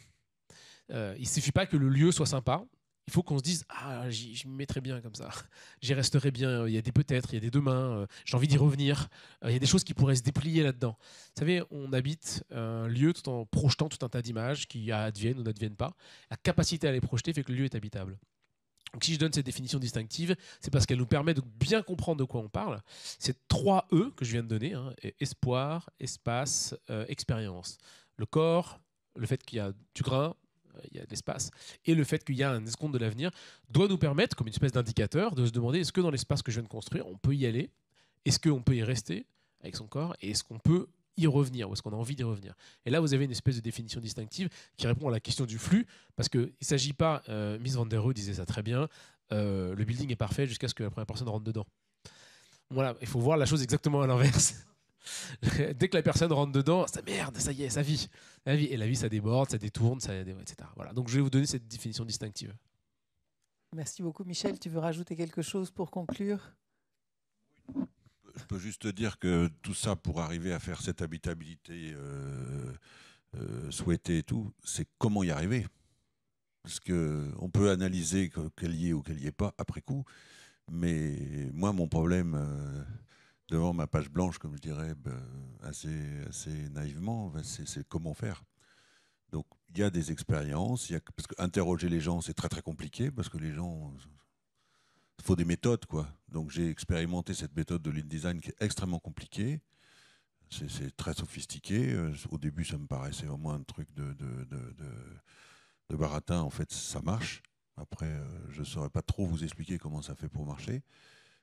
Il ne suffit pas que le lieu soit sympa. Il faut qu'on se dise, ah, j'y me mettrais bien comme ça, j'y resterais bien, il y a des peut-être, il y a des demain, j'ai envie d'y revenir, il y a des choses qui pourraient se déplier là-dedans. Vous savez, on habite un lieu tout en projetant tout un tas d'images qui adviennent ou n'adviennent pas. La capacité à les projeter fait que le lieu est habitable. Donc si je donne cette définition distinctive, c'est parce qu'elle nous permet de bien comprendre de quoi on parle. C'est 3 E que je viens de donner, hein, espoir, espace, expérience. Le corps, le fait qu'il y a du grain, il y a de l'espace, et le fait qu'il y a un escompte de l'avenir, doit nous permettre, comme une espèce d'indicateur, de se demander est-ce que dans l'espace que je viens de construire, on peut y aller, est-ce qu'on peut y rester avec son corps, et est-ce qu'on peut y revenir, ou est-ce qu'on a envie d'y revenir. Et là, vous avez une espèce de définition distinctive qui répond à la question du flux, parce qu'il ne s'agit pas, Mies van der Rohe disait ça très bien, le building est parfait jusqu'à ce que la première personne rentre dedans. Voilà, il faut voir la chose exactement à l'inverse. Dès que la personne rentre dedans, ça merde, ça y est, ça vit. Et la vie, ça déborde, ça détourne, etc. Voilà. Donc je vais vous donner cette définition distinctive. Merci beaucoup. Michel, tu veux rajouter quelque chose pour conclure? Je peux juste te dire que tout ça, pour arriver à faire cette habitabilité souhaitée et tout, c'est comment y arriver. Parce qu'on peut analyser qu'elle y est ou qu'elle n'y est pas après coup, mais moi, mon problème... devant ma page blanche, comme je dirais assez naïvement, c'est comment faire. Donc il y a des expériences, parce que interroger les gens, c'est très très compliqué, parce que les gens, il faut des méthodes, quoi. Donc j'ai expérimenté cette méthode de lean design qui est extrêmement compliquée, c'est très sophistiqué. Au début, ça me paraissait vraiment un truc de baratin. En fait, ça marche. Après, je ne saurais pas trop vous expliquer comment ça fait pour marcher.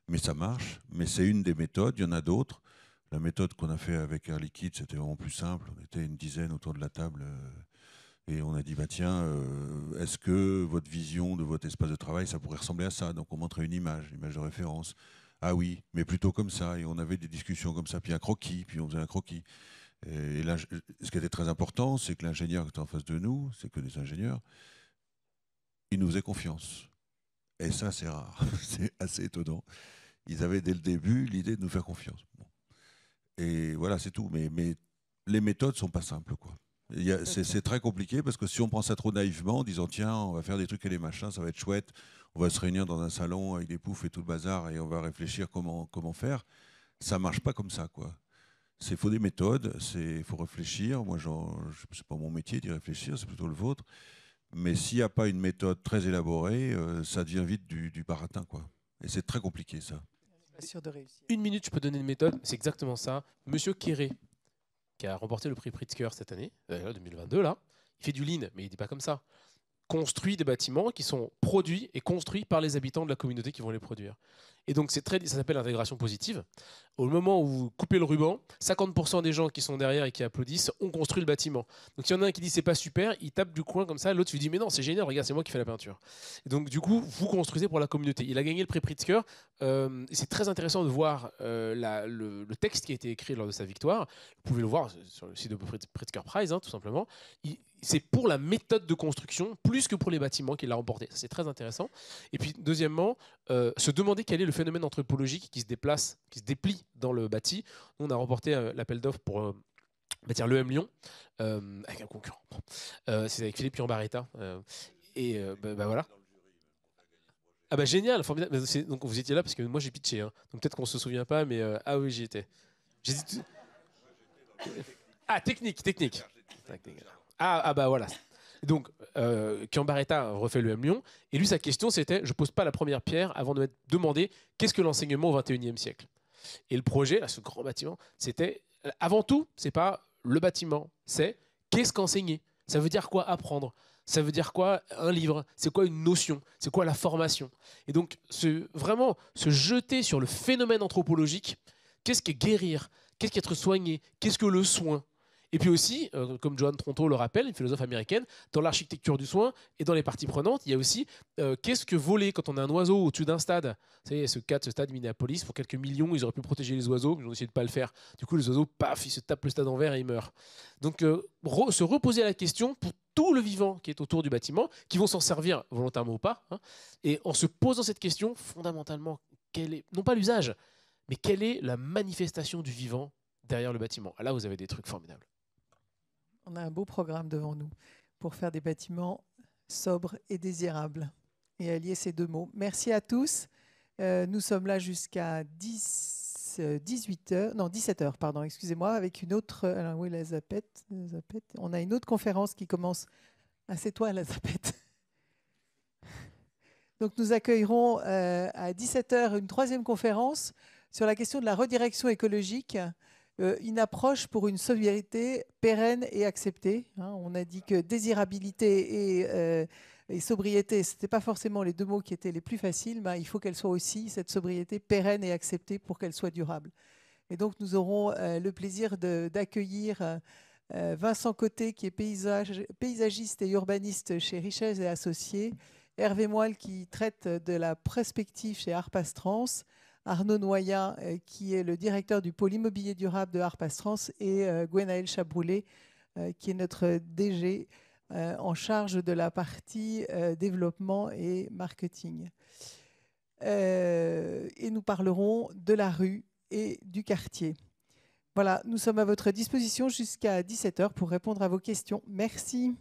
Mais ça marche, mais c'est une des méthodes, il y en a d'autres. La méthode qu'on a fait avec Air Liquide, c'était vraiment plus simple. On était une dizaine autour de la table et on a dit, bah tiens, est-ce que votre vision de votre espace de travail, ça pourrait ressembler à ça? Donc on montrait une image de référence. Ah oui, mais plutôt comme ça. Et on avait des discussions comme ça, puis un croquis, puis on faisait un croquis. Et là, ce qui était très important, c'est que l'ingénieur qui était en face de nous, c'est que des ingénieurs, ils nous faisaient confiance. Et ça, c'est rare. C'est assez étonnant. Ils avaient dès le début l'idée de nous faire confiance. Bon. Et voilà, c'est tout. Mais les méthodes ne sont pas simples, quoi. C'est très compliqué parce que si on prend ça trop naïvement en disant tiens, on va faire des trucs et des machins, ça va être chouette, on va se réunir dans un salon avec des poufs et tout le bazar et on va réfléchir comment faire, ça ne marche pas comme ça, quoi. Il faut des méthodes, il faut réfléchir. Moi, c'est pas mon métier d'y réfléchir, c'est plutôt le vôtre. Mais s'il n'y a pas une méthode très élaborée, ça devient vite du baratin, quoi. Et c'est très compliqué, ça. Pas sûr de réussir. 1 minute, je peux donner une méthode, c'est exactement ça. Monsieur Kéré, qui a remporté le prix Pritzker cette année, 2022, là, il fait du lean, mais il ne dit pas comme ça. Construit des bâtiments qui sont produits et construits par les habitants de la communauté qui vont les produire. Et donc, ça s'appelle l'intégration positive. Au moment où vous coupez le ruban, 50% des gens qui sont derrière et qui applaudissent ont construit le bâtiment. Donc, s'il y en a un qui dit c'est pas super, il tape du coin comme ça, l'autre lui dit mais non, c'est génial, regarde, c'est moi qui fais la peinture. Et donc, du coup, vous construisez pour la communauté. Il a gagné le prix Pritzker. C'est très intéressant de voir le texte qui a été écrit lors de sa victoire. Vous pouvez le voir sur le site de Pritzker Prize, hein, tout simplement. C'est pour la méthode de construction plus que pour les bâtiments qu'il a remporté. C'est très intéressant. Et puis, deuxièmement, se demander quel est le phénomène anthropologique qui se déplace, qui se déplie dans le bâti. Nous, on a remporté l'appel d'offres pour bâtir l'EM Lyon avec un concurrent. C'est avec Philippe Piambaretta. Voilà. Ah bah génial, formidable. Donc vous étiez là parce que moi j'ai pitché. Hein. Donc peut-être qu'on se souvient pas, mais ah oui, j'y étais. Ah, technique. Ah bah voilà. Donc, Piambaretta refait le M Lyon, et lui, sa question, c'était « Je pose pas la première pierre avant de me demander qu'est-ce que l'enseignement au XXIe siècle ?» Et le projet, là, ce grand bâtiment, c'était, avant tout, c'est pas le bâtiment, c'est qu'est-ce qu'enseigner ? Ça veut dire quoi apprendre ? Ça veut dire quoi un livre ? C'est quoi une notion ? C'est quoi la formation ? Et donc, vraiment, se jeter sur le phénomène anthropologique, qu'est-ce qu'est guérir ? Qu'est-ce qu'être soigné ? Qu'est-ce que le soin ? Et puis aussi, comme Joanne Tronto le rappelle, une philosophe américaine, dans l'architecture du soin et dans les parties prenantes, il y a aussi qu'est-ce que voler quand on a un oiseau au-dessus d'un stade. Vous savez, ce stade Minneapolis, pour quelques millions, ils auraient pu protéger les oiseaux, mais ils ont essayé de ne pas le faire. Du coup, les oiseaux, paf, ils se tapent le stade en verre et ils meurent. Donc, se reposer la question pour tout le vivant qui est autour du bâtiment, qui vont s'en servir volontairement ou pas, hein, et en se posant cette question, fondamentalement, quel est, non pas l'usage, mais quelle est la manifestation du vivant derrière le bâtiment. Là, vous avez des trucs formidables. On a un beau programme devant nous pour faire des bâtiments sobre et désirable, et allier ces deux mots. Merci à tous. Nous sommes là jusqu'à 17h, pardon, excusez-moi, avec une autre... Alors oui, la zapette. On a une autre conférence qui commence... Ah, c'est toi, la zapette. Donc nous accueillerons à 17h une troisième conférence sur la question de la redirection écologique, une approche pour une sobriété pérenne et acceptée. On a dit que désirabilité et sobriété, ce n'étaient pas forcément les deux mots qui étaient les plus faciles, mais il faut qu'elle soit aussi, cette sobriété, pérenne et acceptée pour qu'elle soit durable. Et donc nous aurons le plaisir d'accueillir Vincent Côté, qui est paysagiste et urbaniste chez Richez et Associés, Hervé Moelle, qui traite de la prospective chez Harpastrans, Arnaud Noyen, qui est le directeur du pôle immobilier durable de Harpastrans, et Gwenaëlle Chabroulet, qui est notre DG en charge de la partie développement et marketing. Et nous parlerons de la rue et du quartier. Voilà, nous sommes à votre disposition jusqu'à 17h pour répondre à vos questions. Merci.